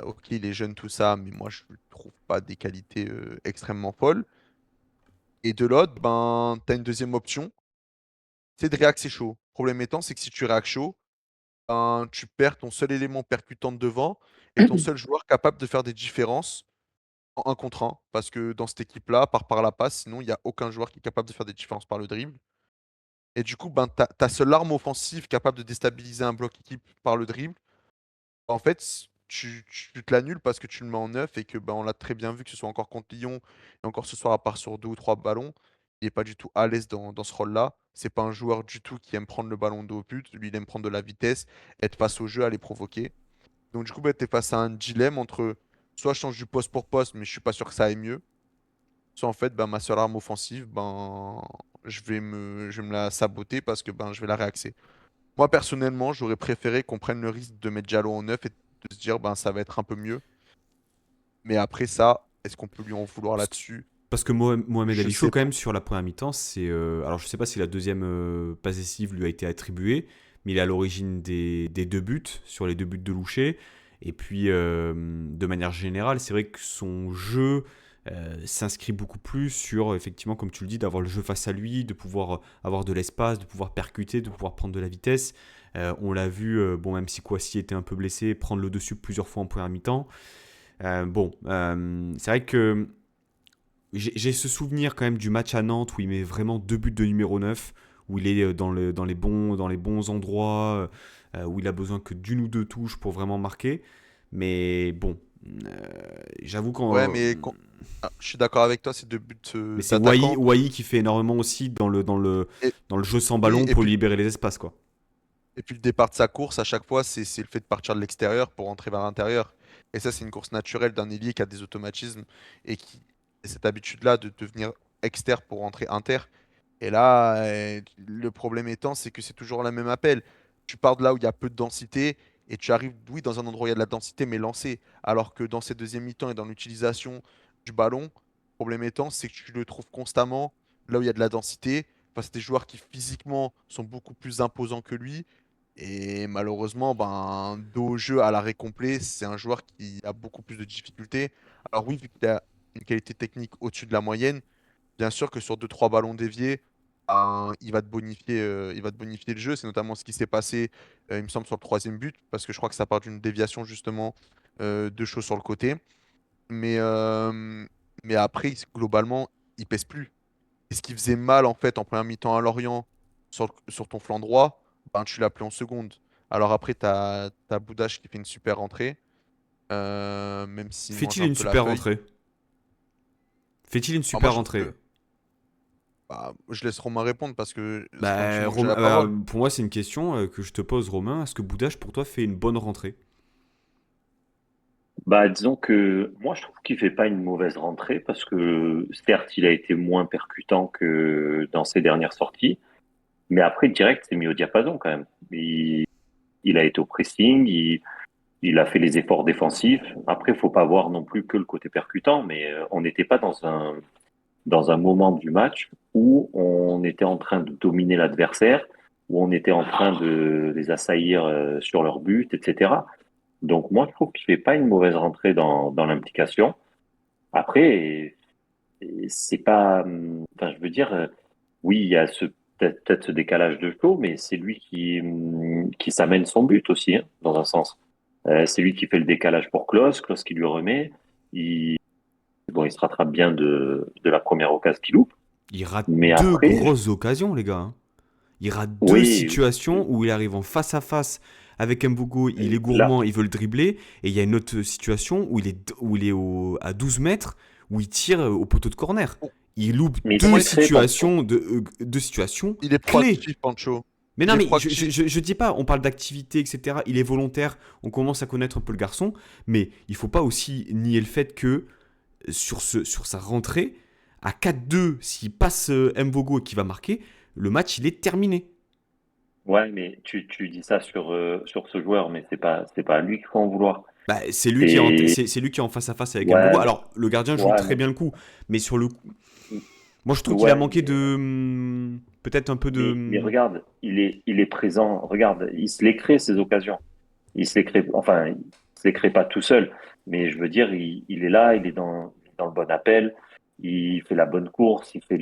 OK, il est jeune, tout ça, mais moi, je ne trouve pas des qualités, extrêmement folles et de l'autre, ben, tu as une deuxième option, c'est de réaxer chaud. Problème étant, c'est que si tu réaxes chaud, ben, tu perds ton seul élément percutant de devant et ton seul joueur capable de faire des différences en 1 contre 1. Parce que dans cette équipe-là, par la passe, sinon il y a aucun joueur qui est capable de faire des différences par le dribble et du coup, ben, ta seule arme offensive capable de déstabiliser un bloc équipe par le dribble, en fait, tu te l'annules parce que tu le mets en neuf et que on l'a très bien vu que ce soit encore contre Lyon et encore ce soir, à part sur 2 ou 3 ballons, il est pas du tout à l'aise dans ce rôle-là. C'est pas un joueur du tout qui aime prendre le ballon dos au but. Lui, il aime prendre de la vitesse, être face au jeu, aller provoquer. Donc du coup, tu es face à un dilemme entre soit je change du poste pour poste, mais je suis pas sûr que ça aille mieux, soit en fait, ma seule arme offensive, je vais me la saboter parce que je vais la réaxer. Moi, personnellement, j'aurais préféré qu'on prenne le risque de mettre Diallo en neuf et de se dire, ça va être un peu mieux. Mais après ça, est-ce qu'on peut lui en vouloir là-dessus? Parce que Mohamed Je Ali Chaud, sais quand pas. même, sur la première mi-temps, alors je sais pas si la deuxième passe décisive lui a été attribuée, mais il est à l'origine des deux buts, sur les deux buts de Louché. Et puis, de manière générale, c'est vrai que son jeu s'inscrit beaucoup plus sur, effectivement, comme tu le dis, d'avoir le jeu face à lui, de pouvoir avoir de l'espace, de pouvoir percuter, de pouvoir prendre de la vitesse. On l'a vu, bon, même si Kouassi était un peu blessé, prendre le dessus plusieurs fois en première mi-temps. C'est vrai que j'ai ce souvenir quand même du match à Nantes où il met vraiment deux buts de numéro 9, où il est dans les bons endroits, où il a besoin que d'une ou deux touches pour vraiment marquer. Mais bon, j'avoue Ouais, quand. je suis d'accord avec toi, c'est deux buts Mais c'est d'attaquant. Wai qui fait énormément aussi Et, dans le jeu sans oui, ballon pour libérer les espaces, quoi. et puis le départ de sa course, à chaque fois, c'est le fait de partir de l'extérieur pour entrer vers l'intérieur. Et ça, c'est une course naturelle d'un ailier qui a des automatismes et qui a cette habitude-là de devenir exter pour rentrer inter. Et là, le problème étant, c'est que c'est toujours la même appel. Tu pars de là où il y a peu de densité et tu arrives, oui, dans un endroit où il y a de la densité, mais lancé. Alors que dans ces deuxièmes mi-temps et dans l'utilisation du ballon, le problème étant, c'est que tu le trouves constamment là où il y a de la densité, face à des joueurs qui physiquement sont beaucoup plus imposants que lui. Et malheureusement, dos au jeu à l'arrêt complet, c'est un joueur qui a beaucoup plus de difficultés. Alors oui, vu qu'il a une qualité technique au-dessus de la moyenne, bien sûr que sur deux trois ballons déviés, il va te bonifier le jeu. C'est notamment ce qui s'est passé, il me semble, sur le troisième but, parce que je crois que ça part d'une déviation justement de choses sur le côté. Mais, euh, mais après, globalement, il pèse plus. Et ce qui faisait mal en fait en première mi-temps à Lorient sur ton flanc droit, tu l'as plus en seconde. Alors après, tu as Boudache qui fait une super rentrée, même s'il mange Fait-il un une peu la super feuille. rentrée? Fait-il une Moi, super je trouve rentrée? que je laisse Romain répondre parce que c'est pas monsieur moi que j'ai la Bah, parole. pour moi, c'est une question que je te pose, Romain. Est-ce que Boudache, pour toi, fait une bonne rentrée? Bah, disons que moi, je trouve qu'il fait pas une mauvaise rentrée parce que certes, il a été moins percutant que dans ses dernières sorties, mais après, direct, c'est mis au diapason quand même. Il a été au pressing, il a fait les efforts défensifs. Après, il faut pas voir non plus que le côté percutant, mais on n'était pas dans un moment du match où on était en train de dominer l'adversaire, où on était en train de les assaillir sur leur but, etc. Donc moi, je trouve qu'il fait pas une mauvaise rentrée dans l'implication. Après, c'est pas, enfin, je veux dire, oui, il y a peut-être ce décalage de taux, mais c'est lui qui s'amène son but aussi, hein, dans un sens. C'est lui qui fait le décalage pour Klose, Klose qui lui remet. Il, bon, il se rattrape bien de la première occasion qu'il loupe. Il rate Mais deux après, grosses occasions, les gars, hein. Il rate deux oui, situations où il arrive en face à face avec Mbogo, il est là, gourmand, il veut le dribbler. Et il y a une autre situation où il est à 12 mètres, où il tire au poteau de corner. Bon, Il loupe mais il s'est créé, Pancho. deux situations il est clés. proactif, Pancho. Mais Il non, est mais proactif. je dis pas, on parle d'activité, etc. Il est volontaire, on commence à connaître un peu le garçon, mais il faut pas aussi nier le fait que sur sa rentrée, à 4-2, s'il passe Mbogo et qu'il va marquer, le match il est terminé. Ouais, mais tu dis ça sur ce joueur, mais c'est pas à lui qu'il faut en vouloir. Bah, C'est, c'est lui qui est en face à face avec ouais, Mbogo. Alors, le gardien joue ouais, très bien le coup, mais sur le coup, moi je trouve qu'il a ouais, manqué de. Peut-être un peu de. mais regarde, il est présent. Regarde, il se les crée ces occasions. Il se les crée, enfin, il se les crée pas tout seul, mais je veux dire, il est là, il est dans le bon appel, il fait la bonne course, il fait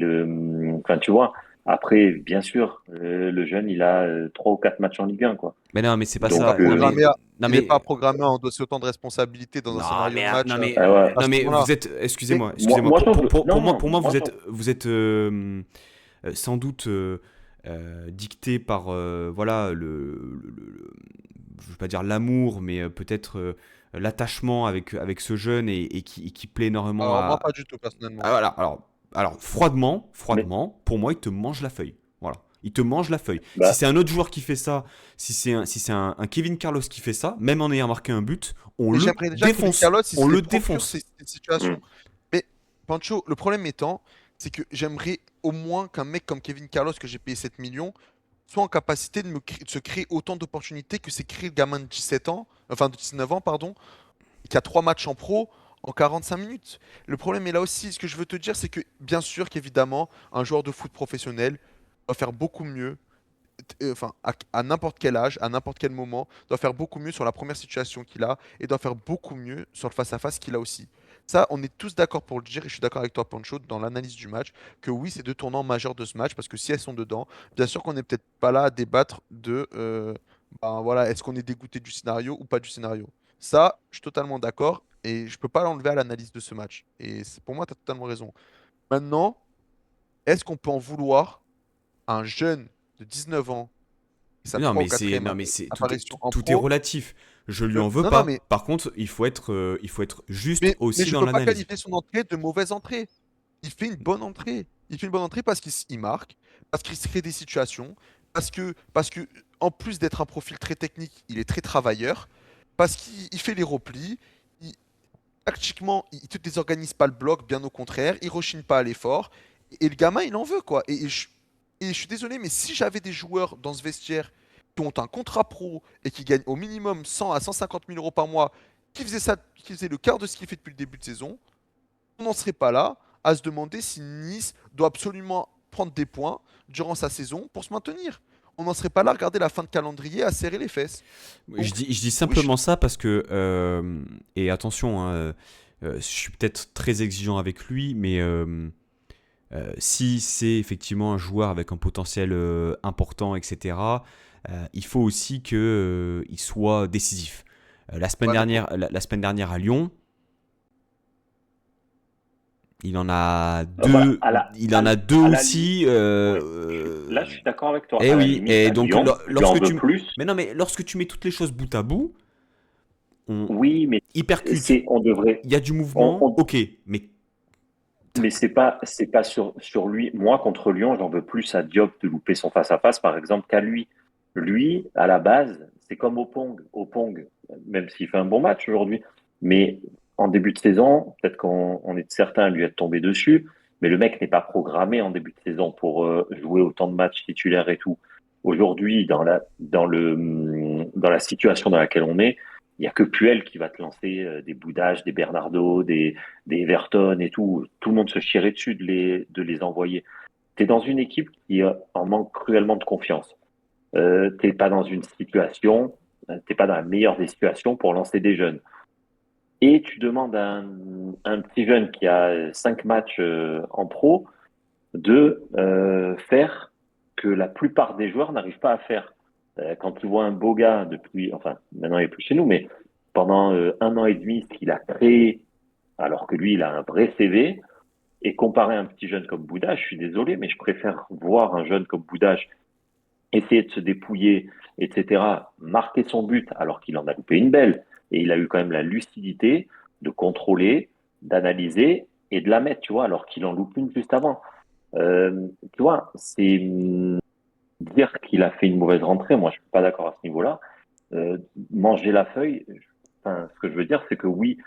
enfin, tu vois. Après, bien sûr, le jeune, il a 3 ou 4 matchs en Ligue 1, quoi. Mais non, mais c'est pas Il est pas Donc, ça. Non, mais. programmé à, Non, il est pas mais. programmé à endosser autant de responsabilités dans un scénario de match ah ouais. à Non, ce mais moment-là. vous êtes. Mais Excusez-moi. Moi, je trouve, non, non, Pour moi, moi, je trouve, vous êtes sans doute dicté par voilà je veux pas dire l'amour, mais peut-être l'attachement avec ce jeune et qui plaît énormément Alors moi, à. pas du tout, personnellement. Voilà, alors froidement, Mais pour moi, il te mange la feuille. Voilà. Il te mange la feuille. Si bah, c'est un autre joueur qui fait ça, si c'est un Kevin Carlos qui fait ça, même en ayant marqué un but, on Mais le j'aimerais déjà que Kevin défonce. Carlos, il On se les le procure défonce. ces situations. hmm. Mais Pancho, le problème étant, c'est que j'aimerais au moins qu'un mec comme Kevin Carlos, que j'ai payé 7 millions, soit en capacité de se créer autant d'opportunités que s'est créé le gamin de 17 ans, enfin de 19 ans, pardon, qui a 3 matchs en pro en 45 minutes. Le problème est là aussi. Ce que je veux te dire, c'est que bien sûr qu'évidemment, un joueur de foot professionnel doit faire beaucoup mieux, enfin, à n'importe quel âge, à n'importe quel moment, doit faire beaucoup mieux sur la première situation qu'il a et doit faire beaucoup mieux sur le face-à-face qu'il a aussi. Ça, on est tous d'accord pour le dire, et je suis d'accord avec toi, Pancho, dans l'analyse du match, que oui, c'est deux tournants majeurs de ce match, parce que si elles sont dedans, bien sûr qu'on n'est peut-être pas là à débattre de, ben voilà, est-ce qu'on est dégoûté du scénario ou pas du scénario. Ça, je suis totalement d'accord, et je peux pas l'enlever à l'analyse de ce match. Et pour moi, tu as totalement raison. Maintenant, est-ce qu'on peut en vouloir à un jeune de 19 ans sa Non, 3 ou mais c'est, 4e non, mais c'est, apparition en tout est pro. relatif. Je lui en veux Non, non, pas. Par contre, il faut être juste mais aussi je dans peux pas l'analyse. qualifier son entrée de mauvaise entrée. Il fait une bonne entrée. Il fait une bonne entrée parce qu'il marque, parce qu'il se crée des situations, parce que en plus d'être un profil très technique, il est très travailleur, parce qu'il fait les replis. il- Tactiquement, il ne désorganise pas le bloc, bien au contraire, il rechigne pas à l'effort. Et le gamin, il en veut, quoi. Et je suis désolé, mais si j'avais des joueurs dans ce vestiaire qui ont un contrat pro et qui gagnent au minimum 100 à 150 000 euros par mois, qui faisaient ça, qui faisaient le quart de ce qu'il fait depuis le début de saison, on n'en serait pas là à se demander si Nice doit absolument prendre des points durant sa saison pour se maintenir. On n'en serait pas là à regarder la fin de calendrier à serrer les fesses. Je Donc, dis, je dis oui, je suis simplement ça parce que, et attention, hein, je suis peut-être très exigeant avec lui, mais si c'est effectivement un joueur avec un potentiel important, etc., il faut aussi qu'il soit décisif. La semaine ouais, mais dernière, la semaine dernière à Lyon, il en a Voilà, deux, il en a deux à la limite, aussi. ouais, là je suis d'accord avec toi. Eh À la oui, limite, et à donc Lyon, je lui en lorsque veux tu, plus. mais non, mais lorsque tu mets toutes les choses bout à bout, on Oui, mais il percute, on devrait, il y a du on, mouvement, on- ok, mais mais c'est pas sur lui. Moi, contre Lyon, j'en veux plus à Diop de louper son face-à-face, par exemple, qu'à lui. Lui, à la base, c'est comme Opong. Opong, même s'il fait un bon match aujourd'hui, mais en début de saison, peut-être qu'on est certains à lui être tombé dessus, mais le mec n'est pas programmé en début de saison pour jouer autant de matchs titulaires et tout. Aujourd'hui, dans la situation dans laquelle on est, il n'y a que Puel qui va te lancer des Boudages, des Bernardo, des Everton et tout. Tout le monde se chierait dessus de les envoyer. Tu es dans une équipe qui en manque cruellement de confiance. T'es pas dans une situation, t'es pas dans la meilleure des situations pour lancer des jeunes. Et tu demandes à un petit jeune qui a 5 matchs en pro de faire que la plupart des joueurs n'arrivent pas à faire. Quand tu vois un beau gars depuis, enfin maintenant il est plus chez nous, mais pendant 1 an et demi, ce qu'il a créé, alors que lui il a un vrai CV, et comparé à un petit jeune comme Bouddha, je suis désolé, mais je préfère voir un jeune comme Bouddha essayer de se dépouiller, etc., marquer son but alors qu'il en a loupé une belle. Et il a eu quand même la lucidité de contrôler, d'analyser et de la mettre, tu vois, alors qu'il en loupe une juste avant. Tu vois, c'est dire qu'il a fait une mauvaise rentrée. Moi, je suis pas d'accord à ce niveau-là. Manger la feuille, enfin, ce que je veux dire, c'est que oui,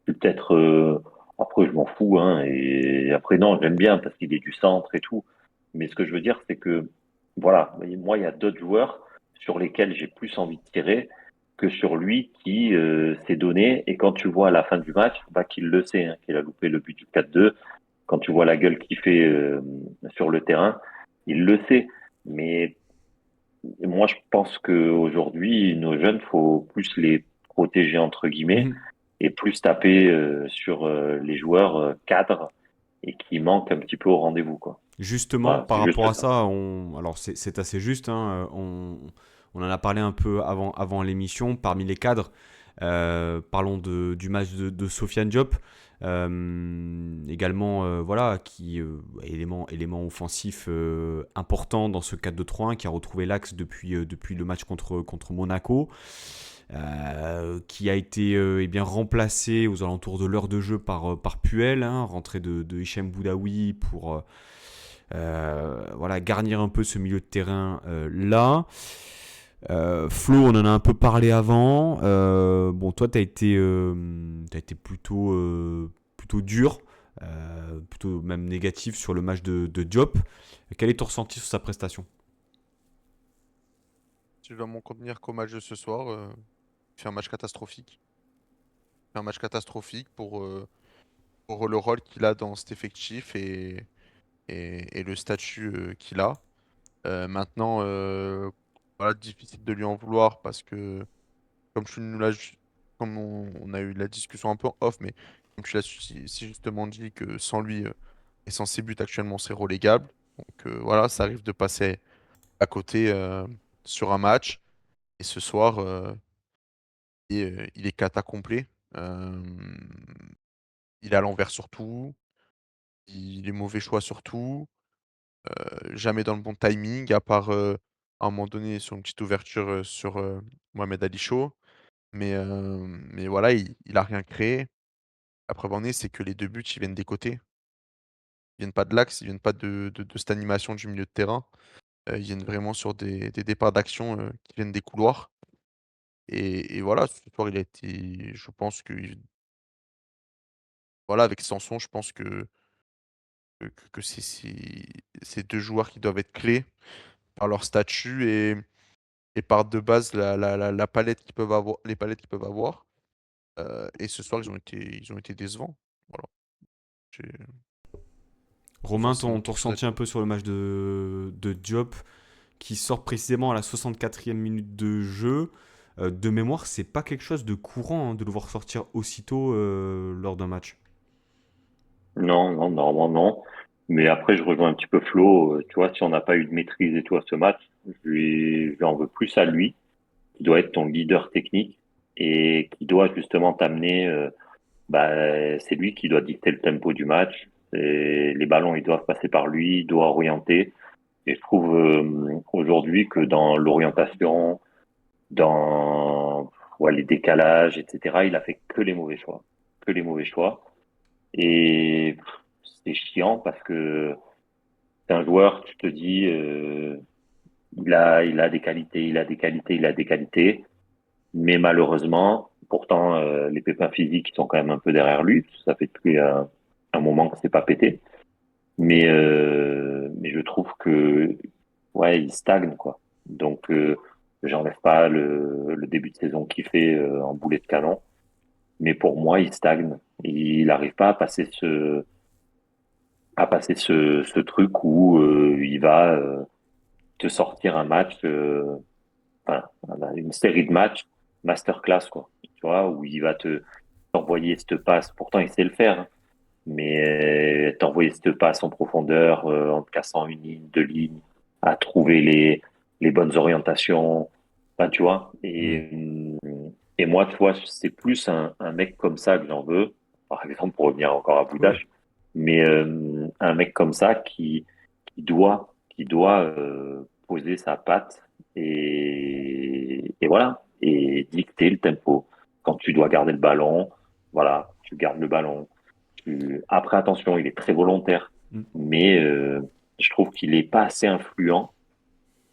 c'est peut-être. Après, je m'en fous, hein, et après, non, j'aime bien parce qu'il est du centre et tout. Mais ce que je veux dire, c'est que, voilà, moi, il y a d'autres joueurs sur lesquels j'ai plus envie de tirer que sur lui qui s'est donné. Et quand tu vois à la fin du match, bah, qu'il le sait, hein, qu'il a loupé le but du 4-2, quand tu vois la gueule qu'il fait sur le terrain, il le sait. Mais moi, je pense qu'aujourd'hui, nos jeunes, faut plus les protéger, entre guillemets, mhm. et plus taper sur les joueurs cadres et qui manquent un petit peu au rendez-vous, quoi. Justement, Voilà, par c'est juste rapport à ça. ça, alors c'est assez juste, hein, on en a parlé un peu avant l'émission, parmi les cadres. Parlons du match de Sofiane Diop. Également, voilà, élément offensif important dans ce 4-2-3-1 qui a retrouvé l'axe depuis le match contre Monaco. Qui a été eh bien, remplacé aux alentours de l'heure de jeu par Puel, hein, rentrée de Hichem Boudaoui pour voilà, garnir un peu ce milieu de terrain là. Flo, on en a un peu parlé avant. Bon, toi, t'as été plutôt dur, plutôt même négatif sur le match de Diop. Quel est ton ressenti sur sa prestation? Si je dois m'en contenir qu'au match de ce soir, il fait un match catastrophique. Il fait un match catastrophique pour le rôle qu'il a dans cet effectif et le statut qu'il a. Maintenant, voilà, difficile de lui en vouloir parce que, comme tu nous l'as, comme on a eu la discussion un peu en off, mais comme tu l'as si justement dit que sans lui et sans ses buts actuellement, c'est relégable. Donc voilà, ça arrive de passer à côté sur un match. Et ce soir, il est cata complet. Euh, il est à l'envers sur tout. Il est mauvais choix sur tout. Jamais dans le bon timing, à part à un moment donné sur une petite ouverture sur Mohamed Ali Chaud. Mais voilà, il a rien créé. La preuve en est, c'est que les deux buts, ils viennent des côtés. Ils viennent pas de l'axe, ils viennent pas de cette animation du milieu de terrain. Ils viennent vraiment sur des départs d'action qui viennent des couloirs. Et voilà, ce soir, il a été. Je pense que. Voilà, avec Sanson, je pense que c'est deux joueurs qui doivent être clés par leur statut et par de base la palette qu'ils peuvent avoir, les palettes qu'ils peuvent avoir. Et ce soir, ils ont été décevants. Voilà. J'ai- Ce Romain, soir, c'est ton, mon ton cursus ressenti un là-dessus. peu sur le match de Diop qui sort précisément à la 64e minute de jeu. De mémoire, c'est pas quelque chose de courant, hein, de le voir sortir aussitôt lors d'un match. Non, non, normalement non. Mais après, je rejoins un petit peu Flo. Tu vois, si on n'a pas eu de maîtrise et tout à ce match, je lui en veux plus à lui, qui doit être ton leader technique et qui doit justement t'amener. C'est lui qui doit dicter le tempo du match. Et les ballons, ils doivent passer par lui, il doit orienter. Et je trouve aujourd'hui que dans l'orientation, dans les décalages, etc., il a fait que les mauvais choix. Que les mauvais choix. Et c'est chiant parce que c'est un joueur, tu te dis, il a des qualités, il a des qualités, il a des qualités. Mais malheureusement, pourtant, les pépins physiques sont quand même un peu derrière lui. Ça fait depuis un moment que c'est pas pété. Mais je trouve que, ouais, il stagne, quoi. Donc, j'enlève pas le début de saison qu'il fait en boulet de canon. Mais pour moi, il stagne. Il n'arrive pas à passer ce truc où il va te sortir un match, enfin, une série de matchs masterclass, quoi. Tu vois, où il va t'envoyer cette passe. Pourtant, il sait le faire, hein, mais t'envoyer cette passe en profondeur, en te cassant une ligne, deux lignes, à trouver les bonnes orientations. Enfin, tu vois. Hmm. Et moi, tu vois, c'est plus un mec comme ça que j'en veux. Par exemple, pour revenir encore à Oui. Boudache, mais un mec comme ça qui doit poser sa patte et voilà, et dicter le tempo. Quand tu dois garder le ballon, voilà, tu gardes le ballon. Après, attention, il est très volontaire, Hmm. mais je trouve qu'il n'est pas assez influent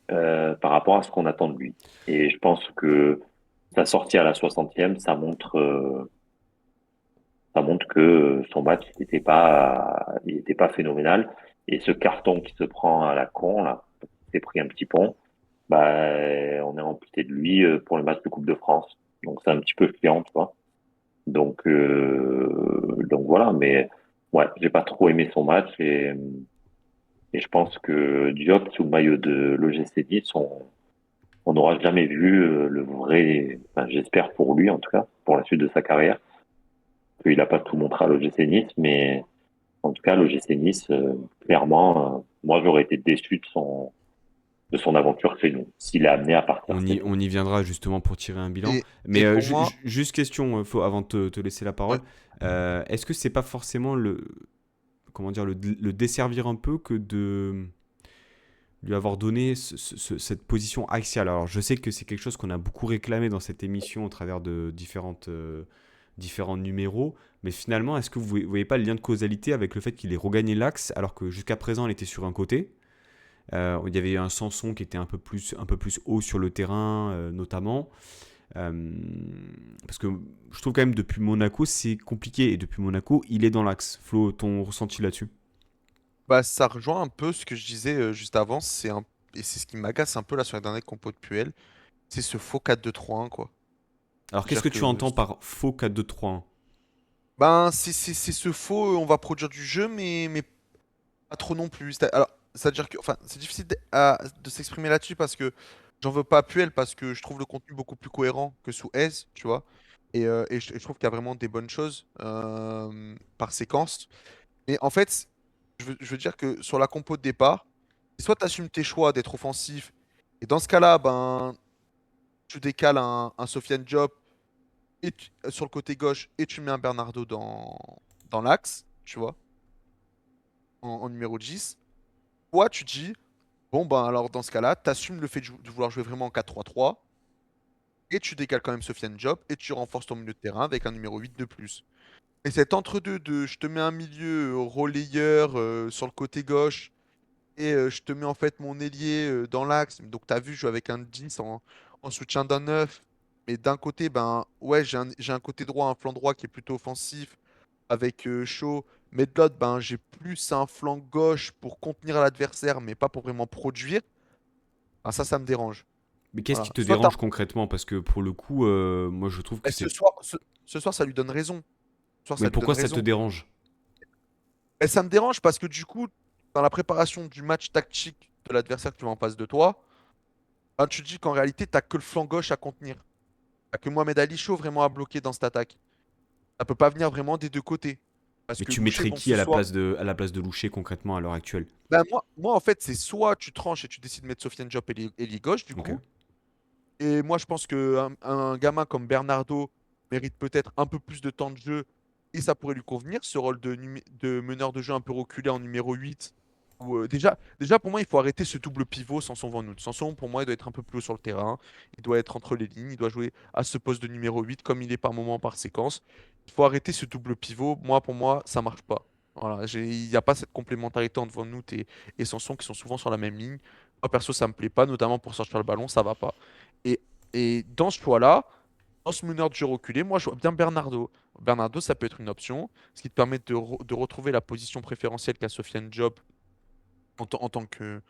par rapport à ce qu'on attend de lui. Et je pense que sa sortie à la 60e, ça montre que son match il était pas phénoménal. Et ce carton qui se prend à la con, là, il s'est pris un petit pont, bah, on est amputé de lui pour le match de Coupe de France. Donc c'est un petit peu chiant, tu vois. Donc voilà, mais ouais, j'ai pas trop aimé son match et je pense que Diop sous le maillot de l'OGC Nice, on n'aura jamais vu le vrai, enfin, j'espère pour lui en tout cas, pour la suite de sa carrière, qu'il n'a pas tout montré à l'OGC Nice, mais en tout cas l'OGC Nice, clairement, moi j'aurais été déçu de son aventure chez nous, s'il est amené à partir On chez y, nous. on y viendra justement pour tirer un bilan. Et, Mais et pour moi, juste question, avant de te laisser la ouais, parole, est-ce que c'est pas forcément comment dire, le desservir un peu que de lui avoir donné cette position axiale? Alors je sais que c'est quelque chose qu'on a beaucoup réclamé dans cette émission au travers de différents numéros, mais finalement, est-ce que vous ne voyez pas le lien de causalité avec le fait qu'il ait regagné l'axe alors que jusqu'à présent, il était sur un côté? Il y avait un Sanson qui était un peu plus haut sur le terrain, notamment. Euh, Parce que je trouve quand même depuis Monaco, c'est compliqué. Et depuis Monaco, il est dans l'axe. Flo, ton ressenti là-dessus? bah, ça rejoint un peu ce que je disais juste avant. Et c'est ce qui m'agace un peu là sur les derniers compos de Puel. C'est ce faux 4-2-3-1, quoi. Alors, qu'est-ce C'est-à-dire que tu que entends par faux 4-2-3-1? ben, c'est ce faux, on va produire du jeu, mais pas trop non plus. Alors, c'est-à-dire que, enfin, c'est difficile de s'exprimer là-dessus parce que j'en veux pas à Puel parce que je trouve le contenu beaucoup plus cohérent que sous Aise, tu vois. Et je trouve qu'il y a vraiment des bonnes choses par séquence. Mais en fait, je veux dire que sur la compo de départ, soit tu assumes tes choix d'être offensif, et dans ce cas-là, ben, tu décales un Sofiane Diop sur le côté gauche et tu mets un Bernardo dans l'axe, tu vois, en numéro 10. Soit tu dis, bon, ben alors dans ce cas-là, tu assumes le fait de vouloir jouer vraiment en 4-3-3 et tu décales quand même Sofiane Diop et tu renforces ton milieu de terrain avec un numéro 8 de plus. Et cet entre-deux de je te mets un milieu relayeur sur le côté gauche et je te mets en fait mon ailier dans l'axe. Donc tu as vu, je joue avec un 10 en soutien d'un 9. Mais d'un côté, ben ouais, j'ai un côté droit, un flanc droit qui est plutôt offensif avec Shaw. Mais de l'autre, ben j'ai plus un flanc gauche pour contenir l'adversaire, mais pas pour vraiment produire. Ah, ça me dérange. Mais qu'est-ce qui Voilà. te dérange concrètement? Parce que pour le coup, moi je trouve que Et c'est. ce soir, ça lui donne raison. Ce soir, Mais ça lui donne pourquoi ça te raison. dérange? Et ça me dérange parce que du coup, dans la préparation du match tactique de l'adversaire que tu as en face de toi, ben, tu te dis qu'en réalité, t'as que le flanc gauche à contenir. T'as que Mohamed Ali Chaud vraiment à bloquer dans cette attaque. Ça peut pas venir vraiment des deux côtés. Parce Mais que tu Louché, mettrais bon, qui ce à soir. à la place de Louché concrètement à l'heure actuelle? Ben, moi, en fait, c'est soit tu tranches et tu décides de mettre Sofiane Diop et gauche, du Ok. coup. Et moi, je pense qu'un gamin comme Bernardo mérite peut-être un peu plus de temps de jeu et ça pourrait lui convenir, ce rôle de meneur de jeu un peu reculé en numéro 8. Déjà, pour moi, il faut arrêter ce double pivot Sanson Van Noot. Sanson, pour moi, il doit être un peu plus haut sur le terrain. Il doit être entre les lignes. Il doit jouer à ce poste de numéro 8 comme il est par moment, par séquence. Il faut arrêter ce double pivot. Pour moi, ça marche pas. Voilà, il n'y a pas cette complémentarité entre Van Noot et Sanson qui sont souvent sur la même ligne. Moi, perso, ça me plaît pas, notamment pour sortir le ballon, ça va pas. Et, et dans ce choix-là, dans ce meneur de jeu reculé, moi je vois bien Bernardo. Bernardo, ça peut être une option, ce qui te permet de retrouver la position préférentielle qu'a Sofiane Diop en tant que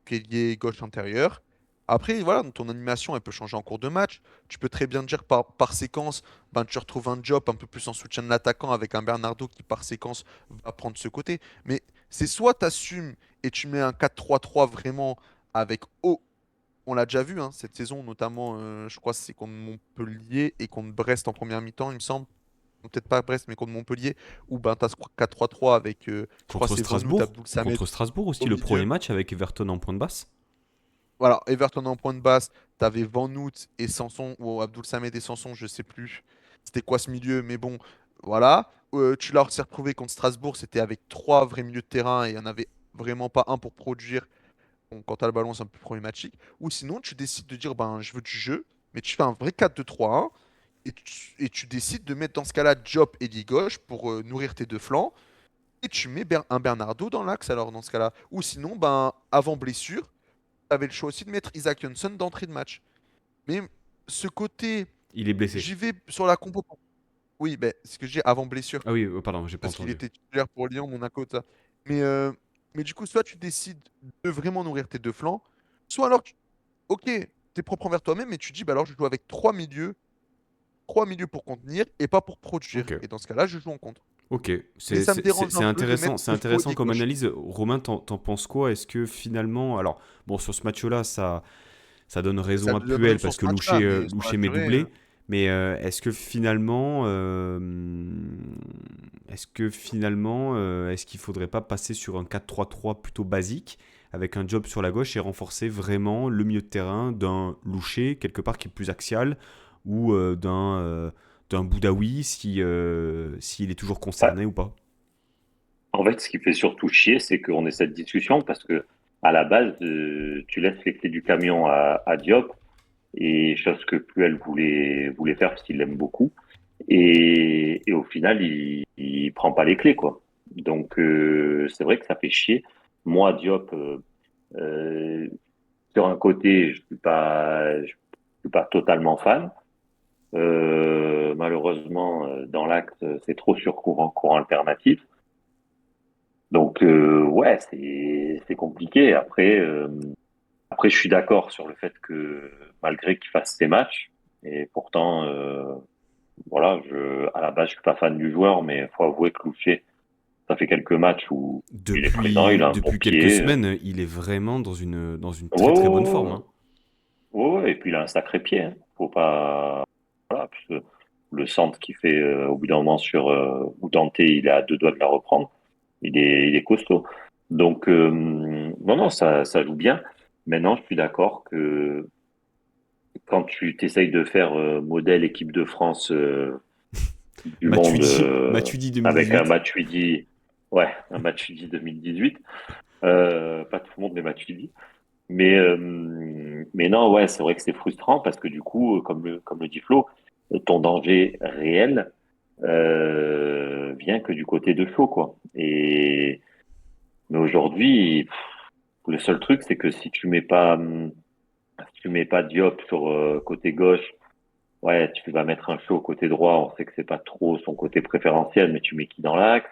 qu'ailier gauche intérieur. Après, voilà, ton animation, elle peut changer en cours de match. Tu peux très bien dire par séquence, ben, tu retrouves un Diop un peu plus en soutien de l'attaquant avec un Bernardo qui, par séquence, va prendre ce côté. Mais c'est soit tu assumes et tu mets un 4-3-3 vraiment avec on l'a déjà vu hein, cette saison, notamment, je crois que c'est contre Montpellier et contre Brest en première mi-temps, il me semble. Peut-être pas Brest, mais contre Montpellier, où ben, tu as ce 4-3-3 avec, je crois, que Contre c'est Van Noot, Strasbourg? Abdoul Samed Contre Strasbourg aussi, au le premier milieu. match avec Everton en point de basse? Voilà, Everton en point de basse, tu avais Van Noot et Sanson, ou Abdoul Samed et Sanson, je sais plus c'était quoi ce milieu, mais bon, voilà. Tu l'as aussi retrouvé contre Strasbourg, c'était avec trois vrais milieux de terrain et il n'y en avait vraiment pas un pour produire. Bon, quand tu as le ballon, c'est un peu problématique. Ou sinon, tu décides de dire, ben, je veux du jeu, mais tu fais un vrai 4-2-3-1 et tu décides de mettre dans ce cas-là Diop et Lee gauche pour nourrir tes deux flancs. Et tu mets un Bernardo dans l'axe alors dans ce cas-là. Ou sinon, ben, avant blessure, tu avais le choix aussi de mettre Isaac Johnson d'entrée de match. Mais ce côté, Il est blessé. j'y vais sur la compo. Oui, ben, ce que je dis avant blessure, Ah oui, pardon, j'ai pas parce qu'il entendu. était titulaire pour Lyon, Monaco, tout ça. Mais du coup, soit tu décides de vraiment nourrir tes deux flancs, soit alors, ok, t'es propre envers toi-même, mais tu dis, bah alors je joue avec trois milieux pour contenir et pas pour produire. Ok. Et dans ce cas-là, je joue en contre. Ok, Mais ça me dérange un peu de mettre c'est le faux intéressant ailier comme gauche. analyse. Romain, t'en penses quoi? Est-ce que finalement, alors bon, sur ce match-là, ça donne Ça raison à me donne raison Puel sur parce ce que match-là, mais sur la Loucher met durée, doublé, mais est-ce qu'il faudrait pas passer sur un 4-3-3 plutôt basique avec un Diop sur la gauche et renforcer vraiment le milieu de terrain d'un Louché, quelque part qui est plus axial, ou d'un Boudaoui s'il est toujours Ouais. concerné ou pas. En fait, ce qui fait surtout chier, c'est qu'on ait cette discussion parce que à la base, tu laisses les clés du camion à Diop, et chose que Puel voulait faire parce qu'il l'aime beaucoup. Et au final, il prend pas les clés, quoi. Donc, c'est vrai que ça fait chier. Moi, Diop, euh, sur un côté, je suis pas totalement fan. Malheureusement, dans l'acte, c'est trop sur courant alternatif. Donc, ouais, c'est compliqué. Après, je suis d'accord sur le fait que malgré qu'il fasse ses matchs, et pourtant, voilà, à la base, je suis pas fan du joueur, mais faut avouer que Louché, ça fait quelques matchs où il est présent, il Depuis, a un bon depuis quelques pied. semaines, il est vraiment dans une Ouais, très très bonne ouais, forme, ouais, hein. ouais, ouais, et puis il a un sacré pied, hein. Faut pas, voilà, parce que le centre qu'il fait au bout d'un moment sur où Dante, il est à deux doigts de la reprendre. Il est costaud. Donc, non, non, ça joue bien. Maintenant, je suis d'accord que quand tu t'essayes de faire modèle équipe de France du monde Matuidi avec un 2018. Matuidi, ouais, un Matuidi 2018, pas tout le monde mais Matuidi. Mais non, ouais, c'est vrai que c'est frustrant parce que du coup, comme le dit Flo, ton danger réel vient que du côté de Flo, quoi. Mais aujourd'hui, le seul truc, c'est que si tu mets pas Diop sur côté gauche, ouais, tu vas mettre un Shaw côté droit. On sait que c'est pas trop son côté préférentiel, mais tu mets qui dans l'axe?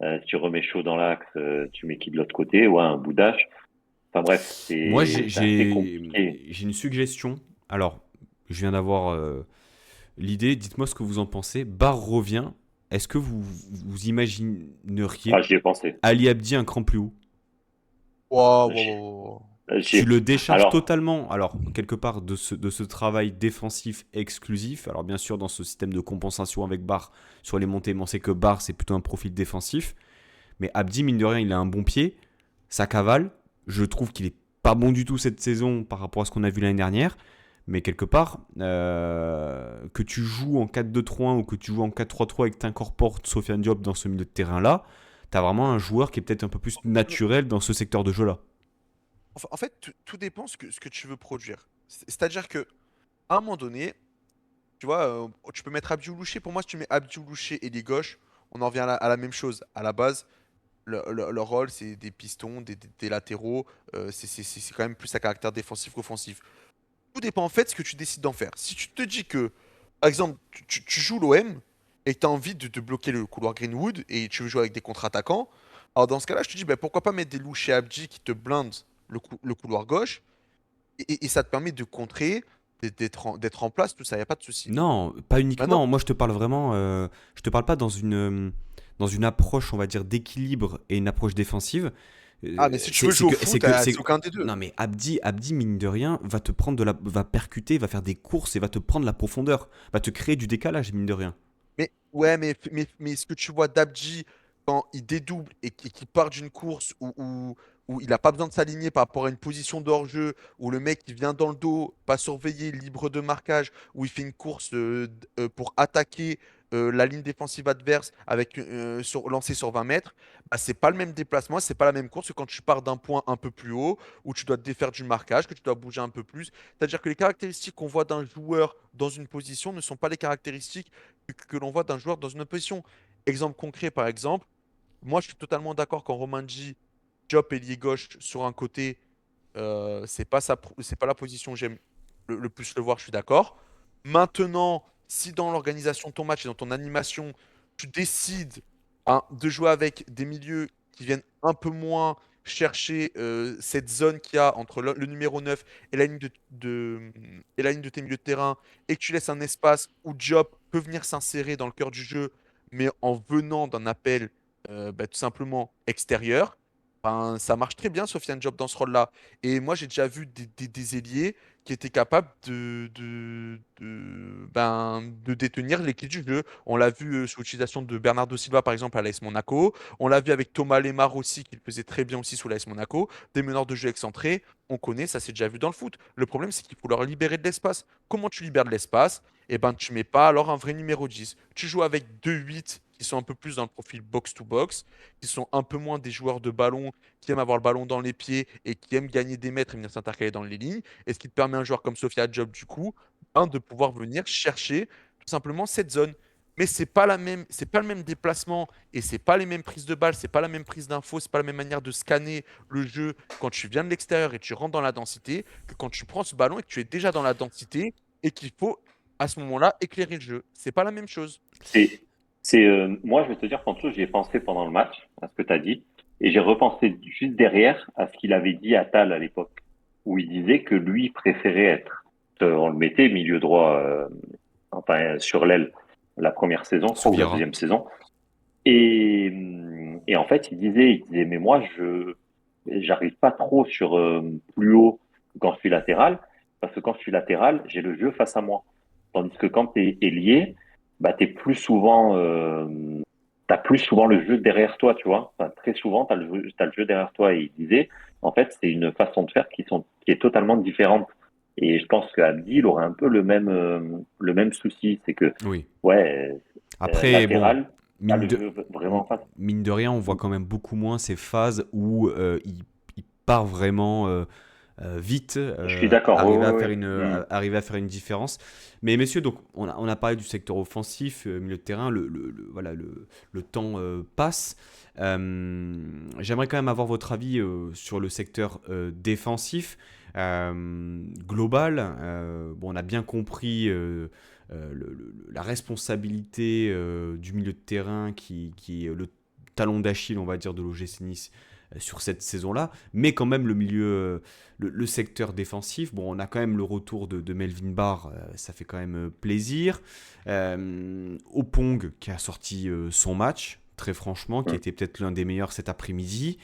Si tu remets Shaw dans l'axe, tu mets qui de l'autre côté? Ouais, un Boudache. Enfin bref, Moi, c'est assez compliqué. j'ai une suggestion. Alors, je viens d'avoir l'idée. Dites-moi ce que vous en pensez. Barre revient. Est-ce que vous Ah, imagineriez j'y ai pensé. Ali Abdi un cran plus haut? Waouh, waouh, J'y- waouh, waouh. j'y Tu ai- le décharges Alors, totalement, alors quelque part de ce travail défensif exclusif. Alors bien sûr, dans ce système de compensation avec Barre sur les montées, mais on sait que Barre c'est plutôt un profil défensif. Mais Abdi, mine de rien, il a un bon pied, ça cavale. Je trouve qu'il est pas bon du tout cette saison par rapport à ce qu'on a vu l'année dernière. Mais quelque part, que tu joues en 4-2-3-1 ou que tu joues en 4-3-3 et que tu incorpores Sofiane Diop dans ce milieu de terrain-là, tu as vraiment un joueur qui est peut-être un peu plus naturel dans ce secteur de jeu-là. En fait, tout dépend ce que tu veux produire. C'est-à-dire que à un moment donné, tu vois, tu peux mettre Abdou Louché. Pour moi, si tu mets Abdou Louché et les gauches, on en revient à la même chose. À la base, leur rôle, c'est des pistons, des latéraux. C'est quand même plus à caractère défensif qu'offensif. Tout dépend en fait de ce que tu décides d'en faire. Si tu te dis que, par exemple, tu joues l'OM et que tu as envie de bloquer le couloir Greenwood et tu veux jouer avec des contre-attaquants, alors dans ce cas-là, je te dis, bah, pourquoi pas mettre des loups chez Abdi qui te blindent le couloir gauche et ça te permet de contrer, d'être en place, tout ça, il n'y a pas de souci. Non, pas Maintenant, uniquement. Moi, je te parle vraiment. Je te parle pas dans une approche, on va dire, d'équilibre et une approche défensive. mais si tu C'est veux c'est jouer au que, c'est foot, que, c'est c'est. aucun des deux. Non, mais Abdi, mine de rien, va te prendre va percuter, va faire des courses et va te prendre la profondeur, va te créer du décalage, mine de rien. Mais ouais, mais ce que tu vois d'Abdi quand il dédouble et qu'il part d'une course où il n'a pas besoin de s'aligner par rapport à une position de hors-jeu, où le mec il vient dans le dos, pas surveillé, libre de marquage, où il fait une course pour attaquer la ligne défensive adverse avec lancé sur 20 mètres, bah, c'est pas le même déplacement, c'est pas la même course que quand tu pars d'un point un peu plus haut, où tu dois te défaire du marquage, que tu dois bouger un peu plus. C'est-à-dire que les caractéristiques qu'on voit d'un joueur dans une position ne sont pas les caractéristiques que l'on voit d'un joueur dans une autre position. Exemple concret, par exemple, moi je suis totalement d'accord quand Romain dit Diop ailier gauche sur un côté, c'est pas la position que j'aime le plus le voir, je suis d'accord. Maintenant, si dans l'organisation de ton match et dans ton animation, tu décides de jouer avec des milieux qui viennent un peu moins chercher cette zone qu'il y a entre le numéro 9 et la ligne et la ligne de tes milieux de terrain, et que tu laisses un espace où Diop peut venir s'insérer dans le cœur du jeu, mais en venant d'un appel tout simplement extérieur, Enfin, ça marche très bien, Sofiane Diop, dans ce rôle-là. Et moi, j'ai déjà vu des ailiers qui étaient capables de détenir l'équilibre du jeu. On l'a vu sous l'utilisation de Bernardo Silva, par exemple, à l'AS Monaco. On l'a vu avec Thomas Lemar aussi, qui le faisait très bien aussi sous l'AS Monaco. Des meneurs de jeu excentrés, on connaît, ça s'est déjà vu dans le foot. Le problème, c'est qu'il faut leur libérer de l'espace. Comment tu libères de l'espace? Eh ben, tu mets pas alors un vrai numéro 10. Tu joues avec deux 8 qui sont un peu plus dans le profil box-to-box, qui sont un peu moins des joueurs de ballon qui aiment avoir le ballon dans les pieds et qui aiment gagner des mètres et venir s'intercaler dans les lignes. Et ce qui te permet à un joueur comme Sofia Job, du coup, de pouvoir venir chercher tout simplement cette zone. Mais c'est pas le même déplacement et c'est pas les mêmes prises de balles, c'est pas la même prise d'infos, c'est pas la même manière de scanner le jeu quand tu viens de l'extérieur et tu rentres dans la densité que quand tu prends ce ballon et que tu es déjà dans la densité et qu'il faut à ce moment-là éclairer le jeu. C'est pas la même chose. C'est, moi, je vais te dire, Pancho, j'y ai pensé pendant le match, à ce que tu as dit, et j'ai repensé juste derrière à ce qu'il avait dit à Tal à l'époque, où il disait que lui préférait être, on le mettait milieu droit, enfin, sur l'aile, la première saison, je crois, ou la Souviera. deuxième saison. Et en fait, il disait, mais moi, j'arrive pas trop sur plus haut quand je suis latéral, parce que quand je suis latéral, j'ai le jeu face à moi. Tandis que quand tu es ailier, bah, t'as plus souvent le jeu derrière toi, tu vois. Enfin, très souvent, t'as le jeu derrière toi. Et il disait, en fait, c'est une façon de faire qui est totalement différente. Et je pense qu'Abdi, il aurait un peu le même souci. C'est que, Oui. ouais, Après, bon, latéral, t'as mine le de, jeu vraiment en face. mine de rien, on voit quand même beaucoup moins ces phases où il part vraiment vite, Je suis d'accord, oui, oui, oui. arriver à faire une différence. Mais messieurs, donc on a parlé du secteur offensif, milieu de terrain, voilà, le temps passe. J'aimerais quand même avoir votre avis sur le secteur défensif. Global. Bon, on a bien compris la responsabilité du milieu de terrain qui est le talon d'Achille, on va dire, de l'OGC Nice sur cette saison-là, mais quand même le secteur défensif, bon, on a quand même le retour de Melvin Barr, ça fait quand même plaisir. Opong qui a sorti son match, très franchement, qui Mm. était peut-être l'un des meilleurs cet après-midi.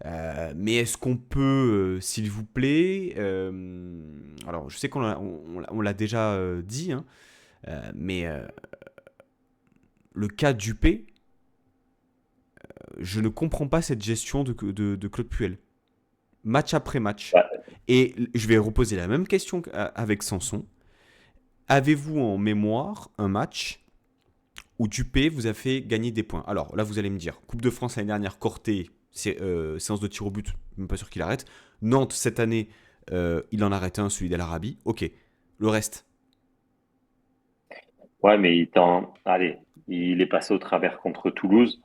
Mais est-ce qu'on peut, s'il vous plaît, alors je sais on l'a déjà dit, hein, mais le cas Dupé, je ne comprends pas cette gestion de Claude Puel, match après match. Bah, Et je vais reposer la même question avec Sanson. Avez-vous en mémoire un match où Dupé vous a fait gagner des points? Alors là, vous allez me dire, Coupe de France l'année dernière, Corté, séance de tir au but, même pas sûr qu'il arrête. Nantes, cette année, il en arrête un, celui d'Al Arabi. Ok. Le reste. ouais, mais allez, il est passé au travers contre Toulouse,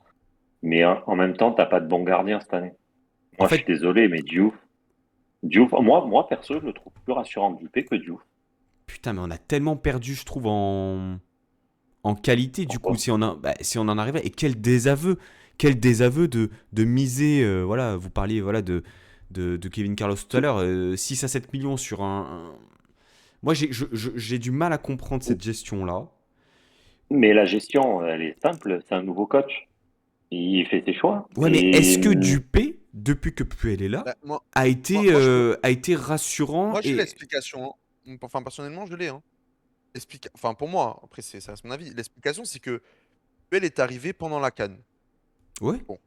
mais en même temps, t'as pas de bon gardien cette année. En Moi, je suis fait, désolé, mais Diouf, moi, perso, je le trouve plus rassurant Dupé que Diouf. putain, mais on a tellement perdu, je trouve, en qualité, du coup, Pourquoi? si on en arrivait. Et quel désaveu! Quel désaveu de miser. Voilà, vous parliez voilà, de Kevin Carlos tout à l'heure. 6 à 7 millions sur Moi, j'ai du mal à comprendre cette gestion-là. Mais la gestion, elle est simple, c'est un nouveau coach. Il fait ses choix. Ouais, mais Et est-ce que Dupé, depuis que Puel est là, Bah, moi, a moi, été, moi, je, euh, a été rassurant moi, j'ai et... l'explication, hein. Enfin, personnellement, je l'ai, hein. Enfin, pour moi, après, ça reste mon avis. L'explication, c'est que Puel est arrivé pendant la CAN. Ouais, Bon,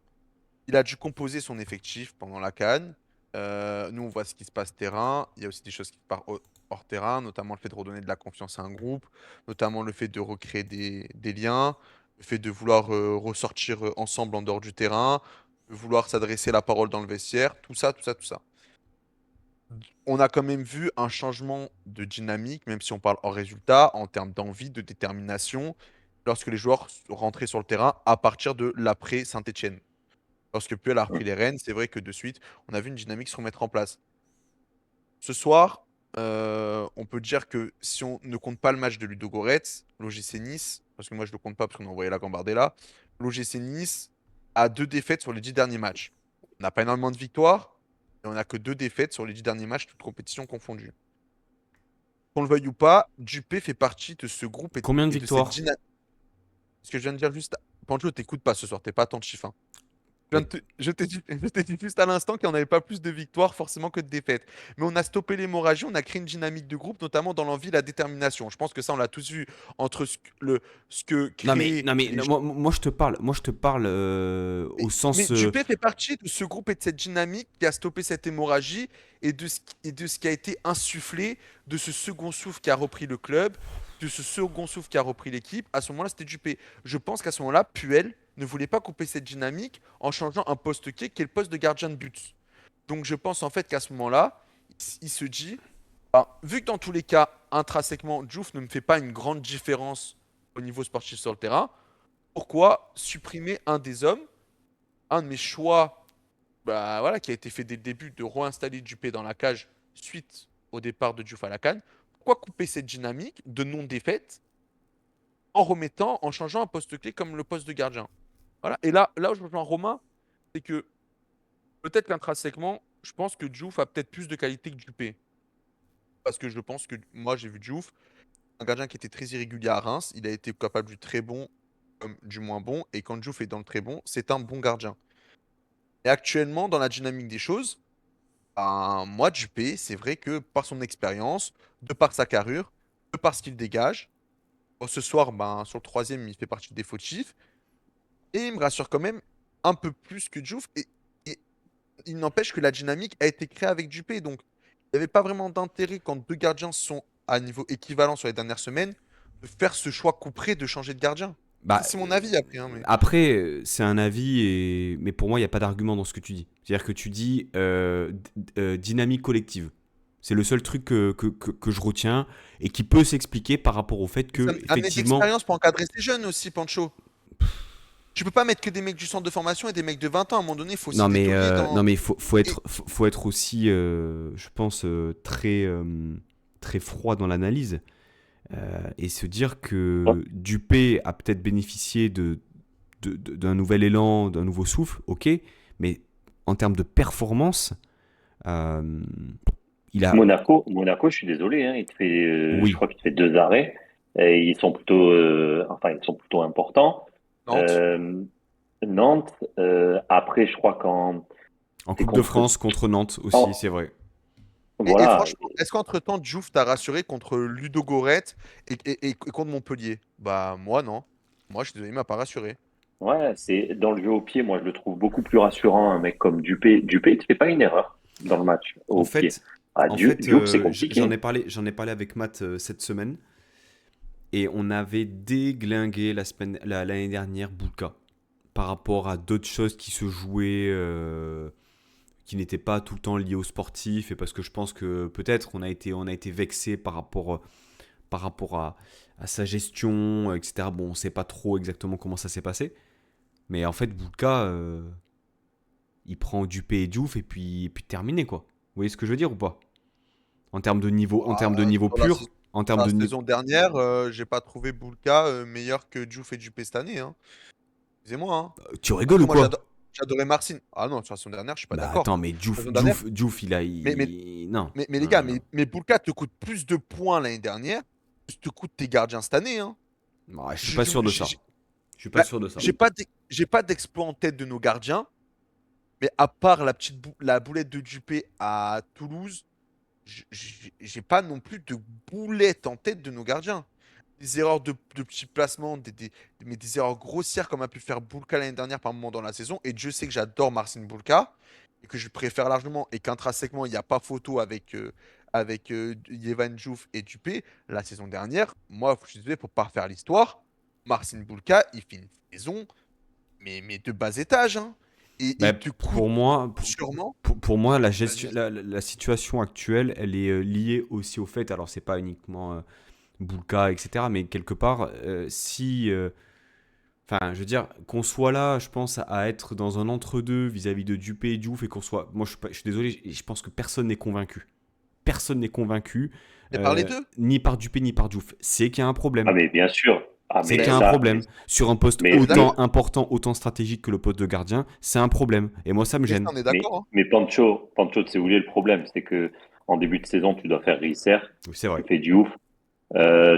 il a dû composer son effectif pendant la CAN. Nous, on voit ce qui se passe terrain. Il y a aussi des choses qui se passent hors terrain, notamment le fait de redonner de la confiance à un groupe, notamment le fait de recréer des liens, le fait de vouloir ressortir ensemble en dehors du terrain, de vouloir s'adresser la parole dans le vestiaire, tout ça, tout ça, tout ça. On a quand même vu un changement de dynamique, même si on parle en résultat, en termes d'envie, de détermination, lorsque les joueurs sont rentrés sur le terrain à partir de l'après Saint-Etienne. Lorsque Puel a repris les rênes, c'est vrai que de suite, on a vu une dynamique se remettre en place. Ce soir, on peut dire que si on ne compte pas le match de Ludo Goretz, l'OGC Nice, parce que moi je ne le compte pas parce qu'on a envoyé la Gambardella, l'OGC Nice a 2 défaites sur les 10 derniers matchs. On n'a pas énormément de victoires, et on n'a que 2 défaites sur les 10 derniers matchs, toutes compétitions confondues. Qu'on le veuille ou pas, Dupé fait partie de ce groupe combien de et de cette victoires? dynamique. Ce que je viens de dire juste, Pancho, t'écoutes pas ce soir, t'es pas attentif, hein. Oui. Je t'ai dit juste à l'instant qu'il n'y en avait pas plus de victoires forcément que de défaites. Mais on a stoppé l'hémorragie, on a créé une dynamique de groupe, notamment dans l'envie et la détermination. Je pense que ça, on l'a tous vu entre ce que Non mais, créent non mais les non, gens. moi je te parle Mais, au mais sens Dupé fait partie de ce groupe et de cette dynamique qui a stoppé cette hémorragie et de ce qui a été insufflé, de ce second souffle qui a repris le club, de ce second souffle qui a repris l'équipe. À ce moment-là, c'était Dupé. Je pense qu'à ce moment-là, Puel ne voulait pas couper cette dynamique en changeant un poste clé qui est le poste de gardien de but. Donc je pense en fait qu'à ce moment-là, il se dit, bah, vu que dans tous les cas, intrinsèquement, Diouf ne me fait pas une grande différence au niveau sportif sur le terrain, pourquoi supprimer un des hommes, un de mes choix, bah, voilà, qui a été fait dès le début, de réinstaller Dupé dans la cage suite au départ de Diouf à la CAN. Pourquoi couper cette dynamique de non-défaite en remettant, en changeant un poste clé comme le poste de gardien? Voilà. Et là où je rejoins Romain, c'est que peut-être qu'intrinsèquement, je pense que Diouf a peut-être plus de qualité que Dupé. Parce que je pense que moi, j'ai vu Diouf, un gardien qui était très irrégulier à Reims. Il a été capable du très bon comme du moins bon. Et quand Diouf est dans le très bon, c'est un bon gardien. Et actuellement, dans la dynamique des choses, ben, moi, Dupé, c'est vrai que par son expérience, de par sa carrure, de par ce qu'il dégage, bon, ce soir, ben, sur le troisième, il fait partie des fautifs. Et il me rassure quand même un peu plus que Diouf. Et il n'empêche que la dynamique a été créée avec Dupé. Donc, il n'y avait pas vraiment d'intérêt quand deux gardiens sont à niveau équivalent sur les dernières semaines de faire ce choix couperet de changer de gardien. bah C'est mon avis après, hein, mais... après c'est un avis mais pour moi il y a pas d'argument dans ce que tu dis. C'est-à-dire que tu dis dynamique collective. C'est le seul truc que je retiens et qui peut s'expliquer par rapport au fait Ça que me- amener de effectivement l'expérience pour encadrer ces jeunes aussi, Pancho. Tu peux pas mettre que des mecs du centre de formation et des mecs de 20 ans. À un moment donné, il faut aussi non des tauliers non dans... mais faut Et, être faut être aussi je pense très froid dans l'analyse et se dire que Dupé a peut-être bénéficié d'un nouvel élan, d'un nouveau souffle, ok, mais en termes de performance, euh, il a. Monaco, je suis désolé, hein, je Oui, crois qu'il te fait 2 arrêts. Et ils sont plutôt importants. Nantes. Euh, Nantes, après, je crois qu'en en c'est Coupe de contre. France contre Nantes aussi, en- c'est vrai. Et voilà. franchement, est-ce qu'entre-temps, Diouf t'a rassuré contre Ludo Goret et contre Montpellier? Bah, moi, non. Moi, je suis désolé, il m'a pas rassuré. Ouais, c'est dans le jeu au pied, moi je le trouve beaucoup plus rassurant, un mec comme Dupé. Dupé, il ne fait pas une erreur dans le match En au pied. fait, Ah, Diouf, c'est compliqué. j'en ai parlé avec Matt cette semaine et on avait déglingué l'année dernière Bouka par rapport à d'autres choses qui se jouaient, qui n'étaient pas tout le temps liées au sportif et parce que je pense que peut-être on a été vexé par rapport à sa gestion, etc. Bon, on ne sait pas trop exactement comment ça s'est passé. Mais en fait, Bouka, il prend Dupé et Diouf et puis terminé, quoi. Vous voyez ce que je veux dire ou pas? En Ouah, termes de niveau sur la, pur, en termes la de niveau... saison dernière, j'ai pas trouvé Boulka meilleur que Diouf et Dupé cette année, hein. Excusez-moi, hein. Tu rigoles Après, ou moi, quoi? j'adorais Marcin. Ah non, sur la saison dernière, je suis pas Bah d'accord. attends, mais La saison dernière, Diouf, il a... mais, mais, Non. mais les Non, gars, non, non. mais Boulka te coûte plus de points l'année dernière que te coûte tes gardiens cette année, hein. Ouais, je suis Je- pas je- sûr de ça. j'ai Je suis pas bah, sûr de ça. j'ai pas d'exploit en tête de nos gardiens, mais à part la boulette de Dupé à Toulouse, j'ai pas non plus de boulette en tête de nos gardiens. Des erreurs de petits placements, mais des erreurs grossières comme a pu faire Boulka l'année dernière par moment dans la saison. Et Dieu sait que j'adore Marcin Boulka et que je préfère largement et qu'intrinsèquement il n'y a pas photo avec Yevan Diouf et Dupé. La saison dernière, moi, je suis désolé pour pas refaire l'histoire. Marcin Boulka, il fait une saison, mais de bas étage, hein. Et Bah, il te coûte sûrement. pour moi, Vas-y, vas-y. la situation actuelle, elle est liée aussi au fait, alors c'est pas uniquement Boulka, etc., mais quelque part, si enfin, je veux dire, qu'on soit là, je pense, à être dans un entre-deux vis-à-vis de Dupé et Diouf et qu'on soit. Moi, je suis désolé, je pense que personne n'est convaincu. Personne n'est convaincu, Mais par les deux. ni par Dupé ni par Diouf. C'est qu'il y a un Ah, problème. mais bien sûr. Ah, C'est mais qu'il y Ben a un oui, ça, problème. Sur un poste mais on est autant d'accord. important, autant stratégique que le poste de gardien, c'est un problème. Et moi, ça me Mais ça, gêne. on est d'accord, hein. mais Pancho, tu sais où il est le problème? C'est que en début de saison, tu dois faire Risser, Oui, c'est tu vrai. fais Diouf,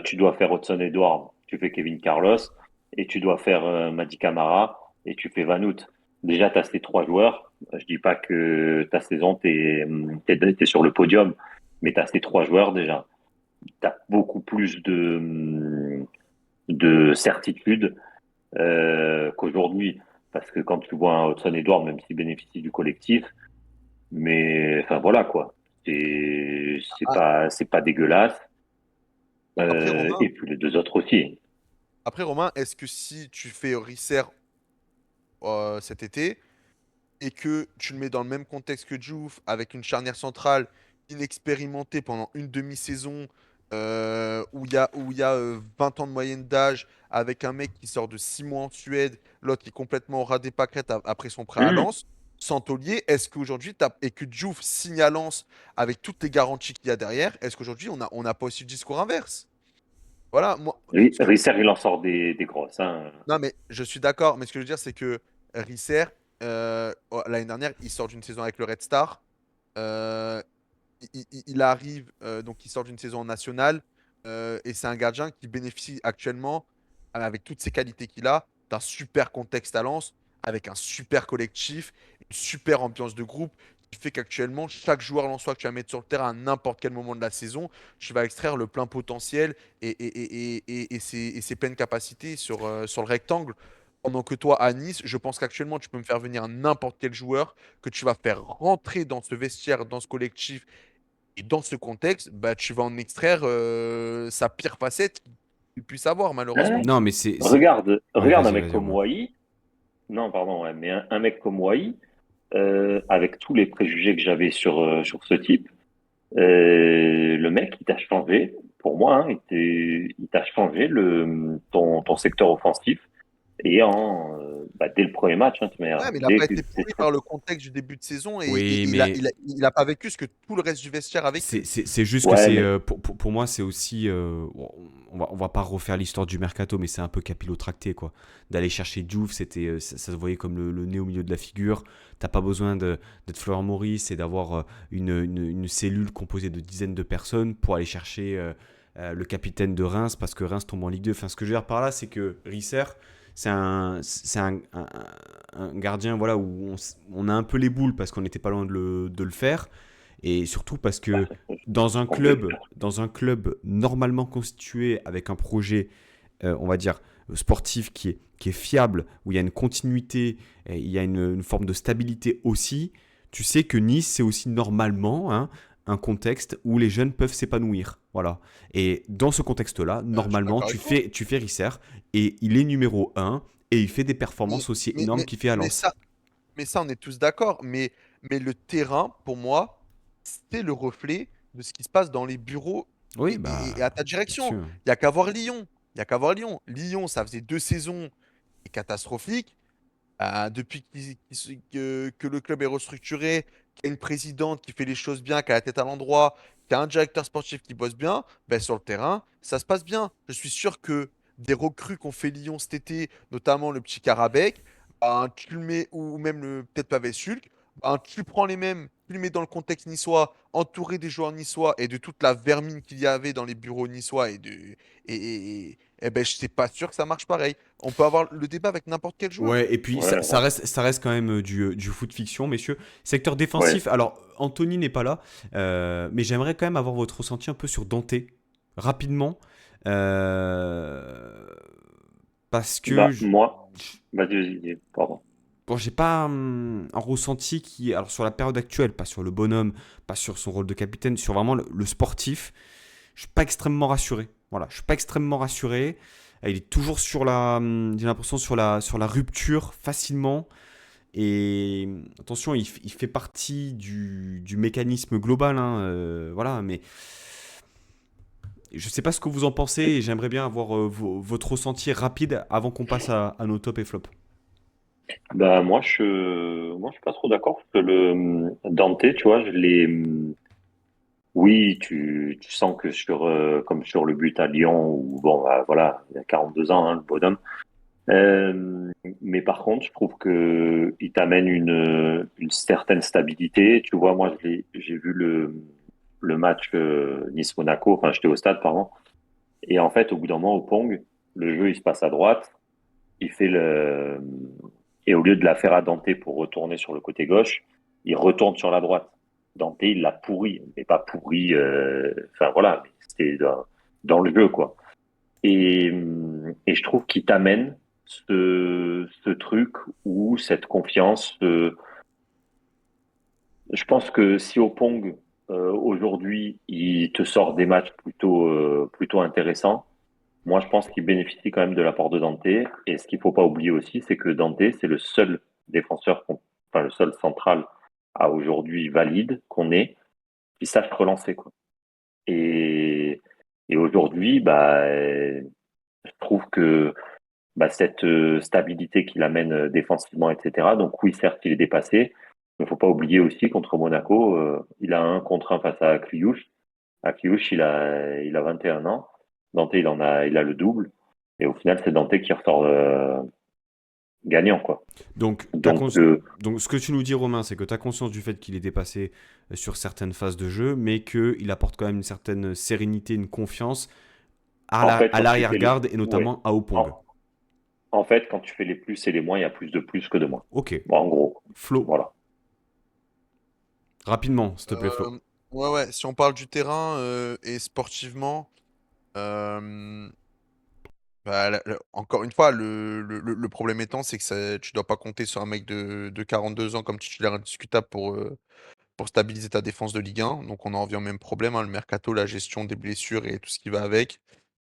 tu dois faire Hudson Edouard, tu fais Kevin Carlos, et tu dois faire Madi Camara, et tu fais Vanout. déjà, tu as ces trois joueurs. Je dis pas que ta saison, t'es sur le podium, mais tu as ces trois joueurs déjà. Tu as beaucoup plus de certitude qu'aujourd'hui. Parce que quand tu vois un Hudson Edouard, même s'il bénéficie du collectif, mais enfin voilà quoi. Ah, C'est pas dégueulasse. Après, Romain, Et puis les deux autres aussi. est-ce que si tu fais Risser cet été et que tu le mets dans le même contexte que Diouf, avec une charnière centrale inexpérimentée pendant une demi-saison, où il y a 20 ans de moyenne d'âge, avec un mec qui sort de 6 mois en Suède, l'autre qui est complètement au ras des pâquerettes après son prêt à Hum, Lens, sans taulier, est-ce qu'aujourd'hui, et que Diouf signe à Lens avec toutes les garanties qu'il y a derrière, est-ce qu'aujourd'hui, on n'a pas aussi le discours inverse? Voilà, moi, ce que, Risser, il en sort des grosses. Hein. non, mais je suis d'accord, mais ce que je veux dire, c'est que Risser, l'année dernière, il sort d'une saison avec le Red Star. Euh, il arrive, donc il sort d'une saison en nationale, et c'est un gardien qui bénéficie actuellement, avec toutes ses qualités qu'il a, d'un super contexte à Lens, avec un super collectif, une super ambiance de groupe, qui fait qu'actuellement, chaque joueur lensois que tu vas mettre sur le terrain à n'importe quel moment de la saison, tu vas extraire le plein potentiel et ses pleines capacités sur le rectangle. Pendant que toi, à Nice, je pense qu'actuellement, tu peux me faire venir n'importe quel joueur que tu vas faire rentrer dans ce vestiaire, dans ce collectif et dans ce contexte, bah, tu vas en extraire sa pire facette qu'il puisse avoir, Ouais. malheureusement. Non, mais c'est. Ouais, Regarde un vas-y, mec vas-y, comme Romain. Wai. Non, pardon, ouais, mais un mec comme Wai, avec tous les préjugés que j'avais sur ce type, le mec, il t'a changé, pour moi, hein, il t'a changé ton secteur offensif. Dès le premier match, hein, Ouais, mais il n'a dès pas que été c'est pourri par le contexte du début de saison et Oui, il a, mais il a, il a pas vécu ce que tout le reste du vestiaire a vécu. c'est juste que ouais, c'est. mais Pour moi, c'est aussi. On va pas refaire l'histoire du mercato, mais c'est un peu capillotracté, quoi. D'aller chercher Diouf, ça se voyait comme le nez au milieu de la figure. T'as pas besoin d'être Florent Maurice et d'avoir une cellule composée de dizaines de personnes pour aller chercher le capitaine de Reims parce que Reims tombe en Ligue 2. Enfin, ce que je veux dire par là, c'est que Risser, c'est un gardien voilà, où on a un peu les boules parce qu'on n'était pas loin de le faire. Et surtout parce que dans un club normalement constitué avec un projet, on va dire, sportif qui est fiable, où il y a une continuité, et il y a une forme de stabilité aussi, tu sais que Nice, c'est aussi normalement un contexte où les jeunes peuvent s'épanouir. Voilà. Et dans ce contexte-là, Je suis normalement, d'accord avec toi. tu fais Risser et il est numéro un et il fait des Mais, performances aussi mais, énormes mais, qu'il fait à mais Lens. ça, mais ça, on est tous d'accord. Mais le terrain, pour moi, c'est le reflet de ce qui se passe dans les bureaux Oui, et à bah, ta bien direction. sûr. Il n'y a qu'à voir Lyon. Il y a qu'à voir Lyon. Lyon, ça faisait 2 saisons catastrophiques. Depuis que le club est restructuré, qu'il y a une présidente qui fait les choses bien, qui a la tête à l'endroit, qu'il y a un directeur sportif qui bosse bien, ben sur le terrain, ça se passe bien. Je suis sûr que des recrues qu'ont fait Lyon cet été, notamment le petit Karabekh, ben, tu le mets, ou même peut-être Pavé Sulk, ben, tu prends les mêmes, tu les mets dans le contexte niçois, entouré des joueurs niçois et de toute la vermine qu'il y avait dans les bureaux niçois et ben, je suis pas sûr que ça marche pareil. On peut avoir le débat avec n'importe quel joueur. Ouais, et puis ouais, ouais, ça reste quand même du foot fiction, messieurs. Secteur ouais. défensif, alors Anthony n'est pas là, mais j'aimerais quand même avoir votre ressenti un peu sur Dante, rapidement, euh, parce que Moi, vas-y, pardon. bon, j'ai pas un ressenti qui, alors sur la période actuelle, pas sur le bonhomme, pas sur son rôle de capitaine, sur vraiment le sportif, je suis pas extrêmement rassuré. Voilà, je suis pas extrêmement rassuré. Il est toujours j'ai l'impression sur la rupture facilement. Et attention, il fait partie du mécanisme global, hein, voilà. Mais je sais pas ce que vous en pensez et j'aimerais bien avoir votre ressenti rapide avant qu'on passe à nos top et flop. Moi, je suis pas trop d'accord parce que le Dante, tu vois, oui, tu sens que comme sur le but à Lyon, où bon, bah, voilà, il a 42 ans, hein, le bonhomme. Euh, mais par contre, je trouve que il t'amène une certaine stabilité. Tu vois, moi, j'ai vu le match Nice-Monaco. Enfin, j'étais au stade, pardon. Et en fait, au bout d'un moment, au Pong, le jeu, il se passe à droite. Il fait Et au lieu de la faire à Dante pour retourner sur le côté gauche, il retourne sur la droite. Dante, il l'a pourri, mais pas pourri. Enfin voilà, c'était dans le jeu quoi. Et je trouve qu'il t'amène ce truc ou cette confiance. Je pense que si Opong aujourd'hui il te sort des matchs plutôt intéressants, moi je pense qu'il bénéficie quand même de l'apport de Dante. Et ce qu'il faut pas oublier aussi, c'est que Dante c'est le seul défenseur, enfin le seul central à aujourd'hui valide qu'on ait qui sache relancer quoi. Et, et aujourd'hui, je trouve que cette stabilité qu'il amène défensivement, etc. Donc oui, certes, il est dépassé. Il ne faut pas oublier aussi contre Monaco, il a un contre un face à Kliouche. À Kliouche, il a 21 ans. Dante, il a le double. Et au final, c'est Dante qui ressort gagnant, quoi. Donc, Donc, donc, ce que tu nous dis, Romain, c'est que tu as conscience du fait qu'il est dépassé sur certaines phases de jeu, mais qu'il apporte quand même une certaine sérénité, une confiance en fait, à quand tu fais l'arrière-garde et ouais. notamment à Opong. En fait, quand tu fais les plus et les moins, il y a plus de plus que de moins. Ok. Bon, en gros, Flo, voilà. rapidement, s'il te plaît, Flo. Ouais, si on parle du terrain et sportivement, euh, encore une fois, le problème étant, c'est que tu dois pas compter sur un mec de 42 ans comme titulaire indiscutable pour stabiliser ta défense de Ligue 1. Donc on en revient au même problème, hein, le mercato, la gestion des blessures et tout ce qui va avec.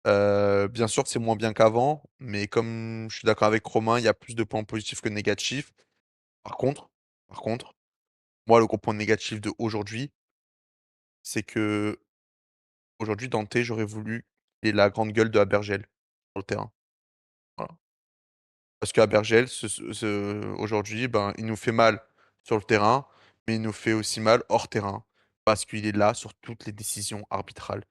Bien sûr, c'est moins bien qu'avant, mais comme je suis d'accord avec Romain, il y a plus de points positifs que négatifs. Par contre, par contre, moi, le gros point négatif de aujourd'hui, c'est que aujourd'hui, Dante, j'aurais voulu qu'il ait la grande gueule de Abergel sur le terrain. Voilà. Parce qu'Abergel, aujourd'hui, ben, il nous fait mal sur le terrain, mais il nous fait aussi mal hors terrain. Parce qu'il est là sur toutes les décisions arbitrales.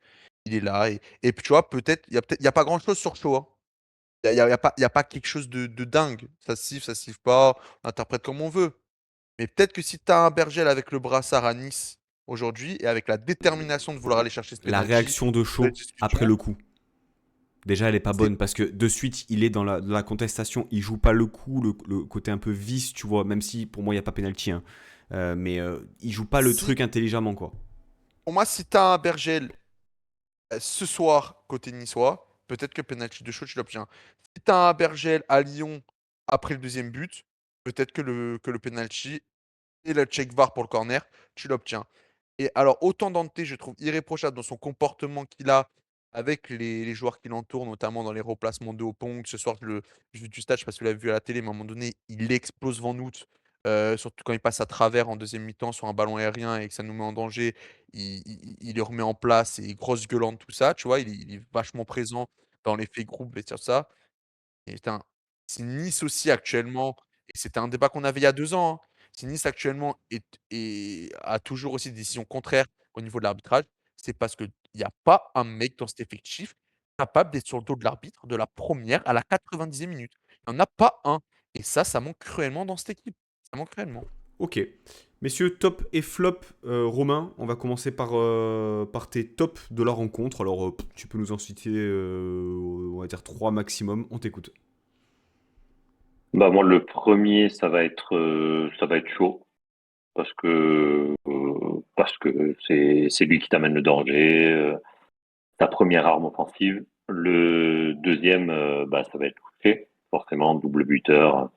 Il est là. Et puis, tu vois, il y a pas grand-chose sur Shoah. Il y a pas quelque chose de dingue. Ça siffle pas, on interprète comme on veut. Mais peut-être que si tu as un Bergel avec le brassard à Nice aujourd'hui et avec la détermination de vouloir aller chercher ce La penalty, réaction de vraie Shaw après discussion, le coup. Déjà, elle est pas c'est bonne parce que de suite, il est dans la contestation. Il joue pas le coup, le côté un peu vice, tu vois. Même si pour moi, il n'y a pas pénalty. Hein. Mais il joue pas le si truc intelligemment, quoi. pour moi si tu as un Bergel ce soir côté niçois, peut-être que penalty de chaud tu l'obtiens. Si tu as un Bergel à Lyon après le deuxième but, peut-être que le penalty et le check VAR pour le corner, tu l'obtiens. Et alors, autant Dante, je trouve irréprochable dans son comportement qu'il a avec les joueurs qui l'entourent, notamment dans les replacements de Opong. Ce soir, je vu du stade, je sais pas si vous l'avez vu à la télé, mais à un moment donné, il explose Van Noot, surtout quand il passe à travers en deuxième mi-temps sur un ballon aérien et que ça nous met en danger. Il le remet en place et grosse gueulante, tout ça. Tu vois, il est vachement présent dans l'effet groupe et tout ça. Et putain, si Nice aussi actuellement, et c'était un débat qu'on avait il y a 2 ans, hein, si Nice actuellement a toujours aussi des décisions contraires au niveau de l'arbitrage, c'est parce qu'il y a pas un mec dans cet effectif capable d'être sur le dos de l'arbitre de la première à la 90e minute. Il y en a pas un et ça manque cruellement dans cette équipe. Ça manque cruellement. Ok. Messieurs, top et flop, Romain, on va commencer par tes tops de la rencontre. Alors, tu peux nous en citer, on va dire 3 maximum. On t'écoute. Bah moi, le premier, ça va être chaud parce que c'est lui qui t'amène le danger, ta première arme offensive. Le deuxième, ça va être touché, forcément double buteur,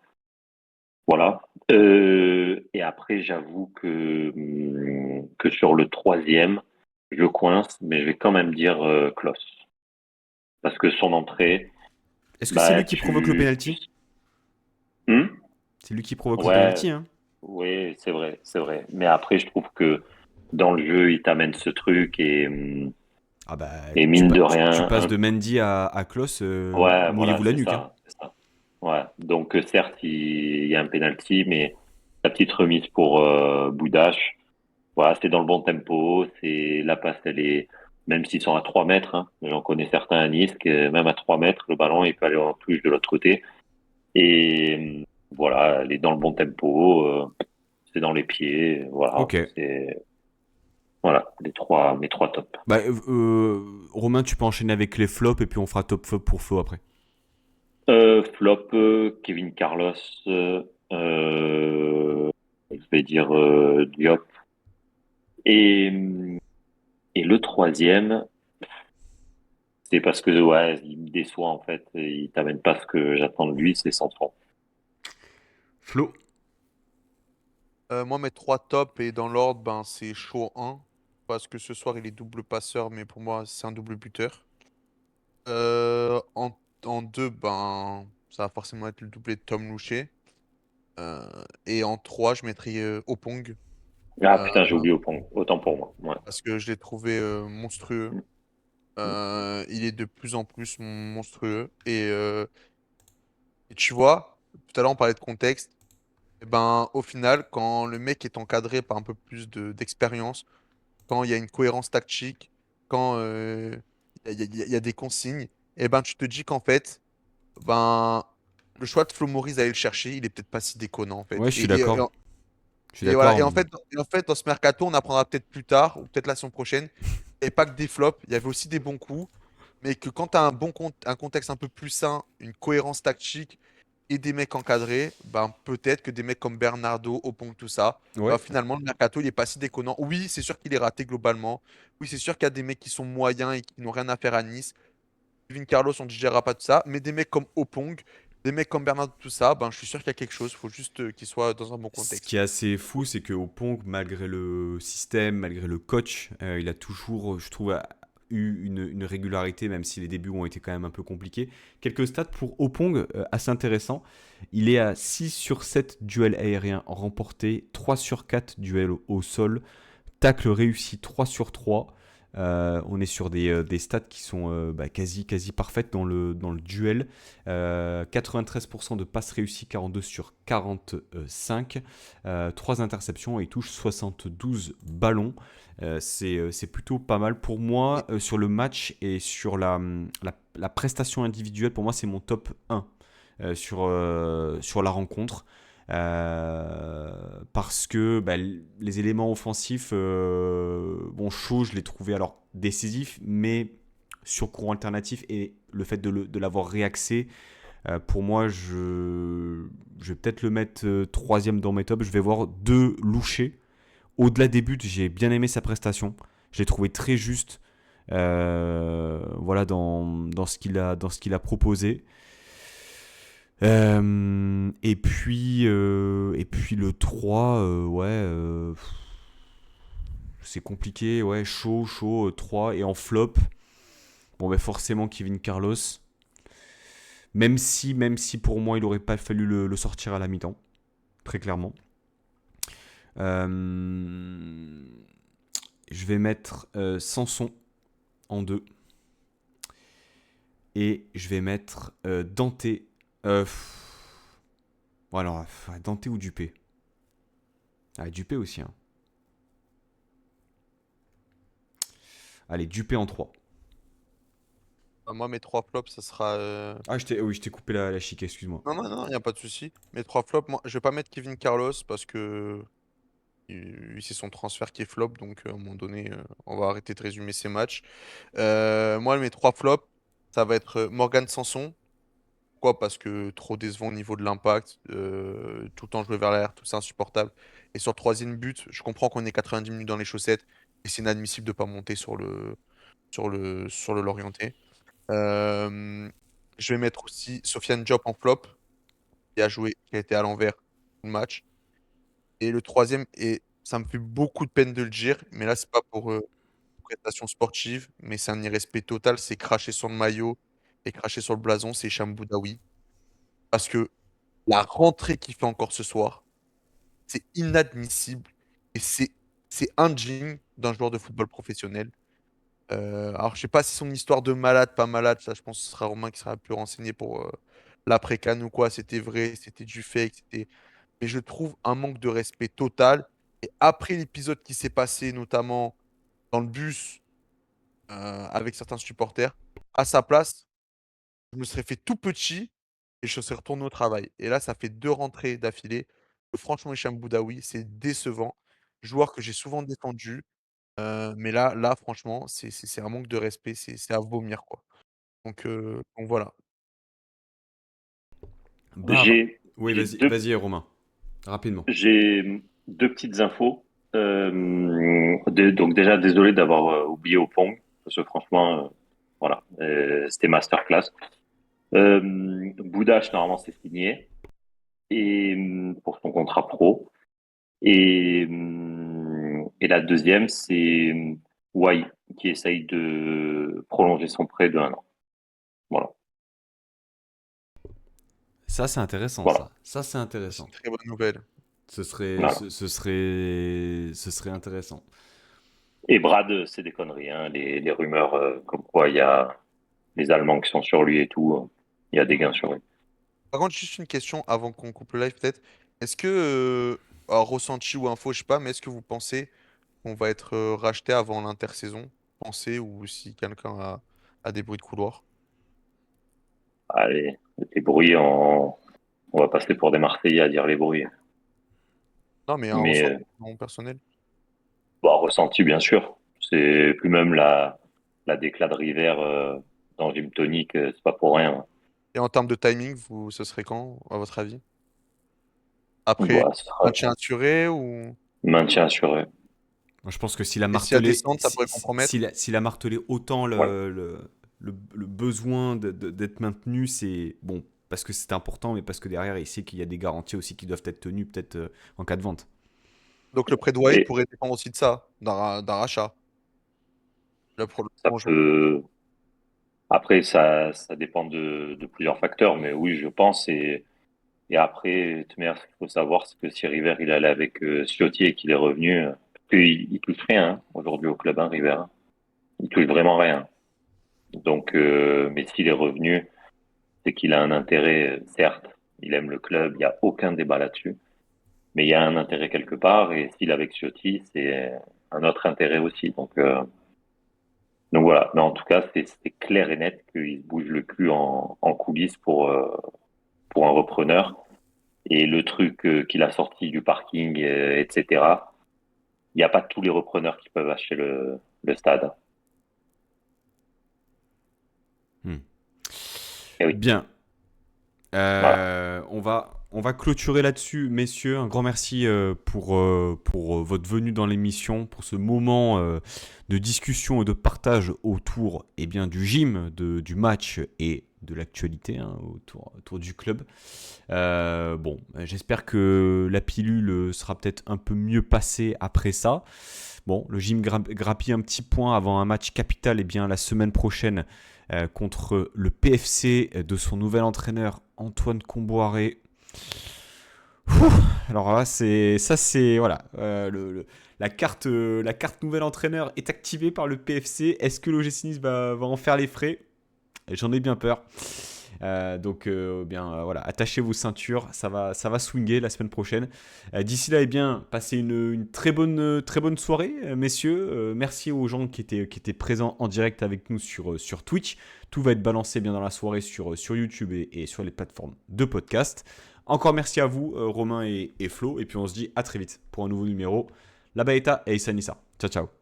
voilà. Et après, j'avoue que sur le troisième, je coince, mais je vais quand même dire Klose parce que son entrée, Est-ce que c'est bah lui qui provoque le tu... penalty? Hmm. C'est lui qui provoque le Ouais, penalty, hein? oui, c'est vrai, c'est vrai. Mais après, je trouve que dans le jeu, il t'amène ce truc Ah bah, et mine de tu rien, passes de Mendy à Klose, ouais, voilà, mouillez-vous la c'est nuque, hein. ça, c'est ça. Ouais. Donc certes, il y a un penalty, mais la petite remise pour Boudache, voilà, c'est dans le bon tempo. C'est la passe, elle est, même s'ils sont à 3 mètres, hein, j'en connais certains à Nice, que même à 3 mètres, le ballon, il peut aller en touche de l'autre côté. Et voilà, elle est dans le bon tempo, c'est dans les pieds, voilà, Ok. c'est mes trois tops. Bah, Romain, tu peux enchaîner avec les flops et puis on fera top flop pour Flo après. Flop, Kevin Carlos, je vais dire Diop. Et, et le troisième, c'est parce que ouais, il me déçoit en fait. Il t'amène pas ce que j'attends de lui, c'est Sanson. Flo. Moi, mes 3 tops et dans l'ordre, ben, c'est Shaw 1, parce que ce soir, il est double passeur, mais pour moi, c'est un double buteur. En 2, ben, ça va forcément être le doublé de Tom Louché. Et en 3, je mettrai Opong, Ah euh, putain, j'ai oublié autant pour moi. Ouais. parce que je l'ai trouvé monstrueux. Mm. Il est de plus en plus monstrueux. Et tu vois, tout à l'heure, on parlait de contexte. Et ben, au final, quand le mec est encadré par un peu plus d'expérience, quand il y a une cohérence tactique, quand il y a des consignes, et ben tu te dis qu'en fait, ben le choix de Flo Maurice d'aller le chercher, il est peut-être pas si déconnant en Ouais, fait. je suis d'accord. Je suis Et voilà. d'accord. Et en fait, dans ce mercato, on apprendra peut-être plus tard, ou peut-être la saison prochaine, et pas que des flops, il y avait aussi des bons coups, mais que quand tu as un contexte un peu plus sain, une cohérence tactique et des mecs encadrés, ben peut-être que des mecs comme Bernardo, Opong, tout ça, ben, Ouais. finalement le mercato il est pas si déconnant. Oui, c'est sûr qu'il est raté globalement. Oui, c'est sûr qu'il y a des mecs qui sont moyens et qui n'ont rien à faire à Nice. Kevin Carlos, on ne digérera pas tout ça, mais des mecs comme Opong, des mecs comme Bernardo, tout ça, ben je suis sûr qu'il y a quelque chose. Il faut juste qu'il soit dans un bon Ce qui contexte. est assez fou, c'est que Pong, malgré le système, malgré le coach, il a toujours, je trouve, eu une régularité, même si les débuts ont été quand même un peu compliqués. Quelques stats pour Opong, assez intéressants. Il est à 6 sur 7 duels aériens remportés, 3 sur 4 duels au sol, tacle réussi 3 sur 3. On est sur des stats qui sont quasi parfaites dans le duel. 93% de passes réussies, 42 sur 45. 3 interceptions et il touche 72 ballons. C'est plutôt pas mal pour moi Et sur le match et sur la prestation individuelle. Pour moi, c'est mon top 1 sur la rencontre. Parce que les éléments offensifs, bon, Shaw, je l'ai trouvé alors décisif, mais sur courant alternatif et le fait de l'avoir réaxé, pour moi, je vais peut-être le mettre troisième dans mes tops. Je vais voir deux louchés. Au-delà des buts, j'ai bien aimé sa prestation. Je l'ai trouvé très juste voilà, dans ce qu'il a proposé. Et puis le 3 ouais, c'est compliqué, ouais, chaud, 3. Et en flop, bon, ben forcément Kevin Carlos. Même si pour moi, il aurait pas fallu le sortir à la mi-temps, très clairement. Euh, je vais mettre Sanson en 2. Et je vais mettre Dante. Bon, alors, Dante ou Dupé. Ah, Dupé aussi, hein. Allez, Dupé en 3. moi, mes 3 flops, ça sera. Ah, oui, je t'ai coupé la chic, excuse-moi. Non, non, non, il n'y a pas de souci. Mes 3 flops, moi, je vais pas mettre Kevin Carlos parce que lui, c'est son transfert qui est flop, donc à un moment donné, on va arrêter de résumer ces matchs. Moi, mes 3 flops, ça va être Morgan Sanson. Pourquoi? Parce que trop décevant au niveau de l'impact, tout le temps joué vers l'arrière, tout ça insupportable. Et sur le troisième but, je comprends qu'on est 90 minutes dans les chaussettes, et c'est inadmissible de ne pas monter sur le Lorientais. Euh, je vais mettre aussi Sofiane Diop en flop, qui a joué, qui a été à l'envers tout le match. Et le troisième, et ça me fait beaucoup de peine de le dire, mais là, c'est pas pour prestation sportive, mais c'est un irrespect total, c'est cracher sur le maillot et cracher sur le blason, c'est Hicham Boudaoui. Parce que la rentrée qu'il fait encore ce soir, c'est inadmissible et c'est indigne d'un joueur de football professionnel. Alors, je sais pas si son histoire de malade, pas malade, ça, je pense que ce sera Romain qui sera plus renseigné pour l'après-CAN ou quoi. C'était vrai, c'était du fake, c'était. Mais je trouve un manque de respect total. Et après l'épisode qui s'est passé, notamment dans le bus avec certains supporters, à sa place, je me serais fait tout petit et je serais retourné au travail. Et là, ça fait 2 rentrées d'affilée. Franchement, Hicham Boudaoui, c'est décevant. Joueur que j'ai souvent défendu, mais là, franchement, c'est un manque de respect, c'est à vomir, quoi. Donc voilà. Bah, J'ai oui, j'ai vas-y, deux, vas-y, Romain, rapidement. j'ai deux petites infos. Donc déjà, désolé d'avoir oublié au Pong, parce que franchement, voilà, c'était masterclass. Boudache, normalement, c'est signé et pour son contrat pro. Et la deuxième, c'est Wai qui essaye de prolonger son prêt de 1 an. Voilà, Ça, c'est intéressant, voilà, ça. Ça, c'est C'est intéressant. une très bonne nouvelle. voilà. Ce serait intéressant. Et Brad, c'est des conneries, hein, les rumeurs comme quoi il y a les Allemands qui sont sur lui et tout. Il y a des gains sur lui. Par contre, juste une question avant qu'on coupe le live, peut-être. Est-ce que, alors, ressenti ou info, je sais pas, mais est-ce que vous pensez qu'on va être racheté avant l'intersaison? Pensez, ou si quelqu'un a des bruits de couloir? Allez, les bruits, on va passer pour des Marseillais à dire les bruits. Non, mais un Mais ressenti non personnel. bon, ressenti, bien sûr. C'est plus même la déclat de River dans Gym Tonic, c'est pas pour rien. Et en termes de timing, ce serait quand, à votre avis? Après, Bon, ce sera maintien assuré ou... maintien assuré. Moi, je pense que s'il a Et si à martelé, descente, ça pourrait compromettre? s'il a martelé autant Ouais. le besoin d'être maintenu, c'est bon, parce que c'est important, mais parce que derrière, il sait qu'il y a des garanties aussi qui doivent être tenues, peut-être en cas de vente. Donc le prêt de Wai Et pourrait dépendre aussi de ça, d'un rachat. Le ça prolongement. peut. Après, ça dépend de plusieurs facteurs, mais oui, je pense. Et après, de toute manière, ce qu'il faut savoir, c'est que si River il allait avec Ciotti et qu'il est revenu, parce qu'il touche rien hein, aujourd'hui au club, hein, River. Hein. Il touche vraiment rien. Donc, mais s'il est revenu, c'est qu'il a un intérêt, certes, il aime le club, il n'y a aucun débat là-dessus, mais il y a un intérêt quelque part, et s'il est avec Ciotti, c'est un autre intérêt aussi. Donc voilà, mais en tout cas, c'est clair et net qu'il se bouge le cul en coulisses pour un repreneur. Et le truc qu'il a sorti du parking, etc., il n'y a pas tous les repreneurs qui peuvent acheter le stade. Hmm. Et oui, Bien. voilà. On va clôturer là-dessus, messieurs. Un grand merci pour votre venue dans l'émission, pour ce moment de discussion et de partage autour eh bien, du gym, du match et de l'actualité hein, autour du club. Bon, j'espère que la pilule sera peut-être un peu mieux passée après ça. Bon, le gym grappille un petit point avant un match capital eh bien, la semaine prochaine contre le PFC de son nouvel entraîneur Antoine Comboiré. Alors là, c'est voilà, la carte nouvel entraîneur est activée par le PFC. Est-ce que l'OGC Nice va en faire les frais? J'en ai bien peur. Voilà, attachez vos ceintures, ça va swinger la semaine prochaine. D'ici là, eh bien, passez une très bonne soirée, messieurs. Merci aux gens qui étaient présents en direct avec nous sur Twitch. Tout va être balancé bien dans la soirée sur YouTube et sur les plateformes de podcast. Encore merci à vous, Romain et Flo. Et puis on se dit à très vite pour un nouveau numéro. La Baeta et Issa Nissa. Ciao, ciao.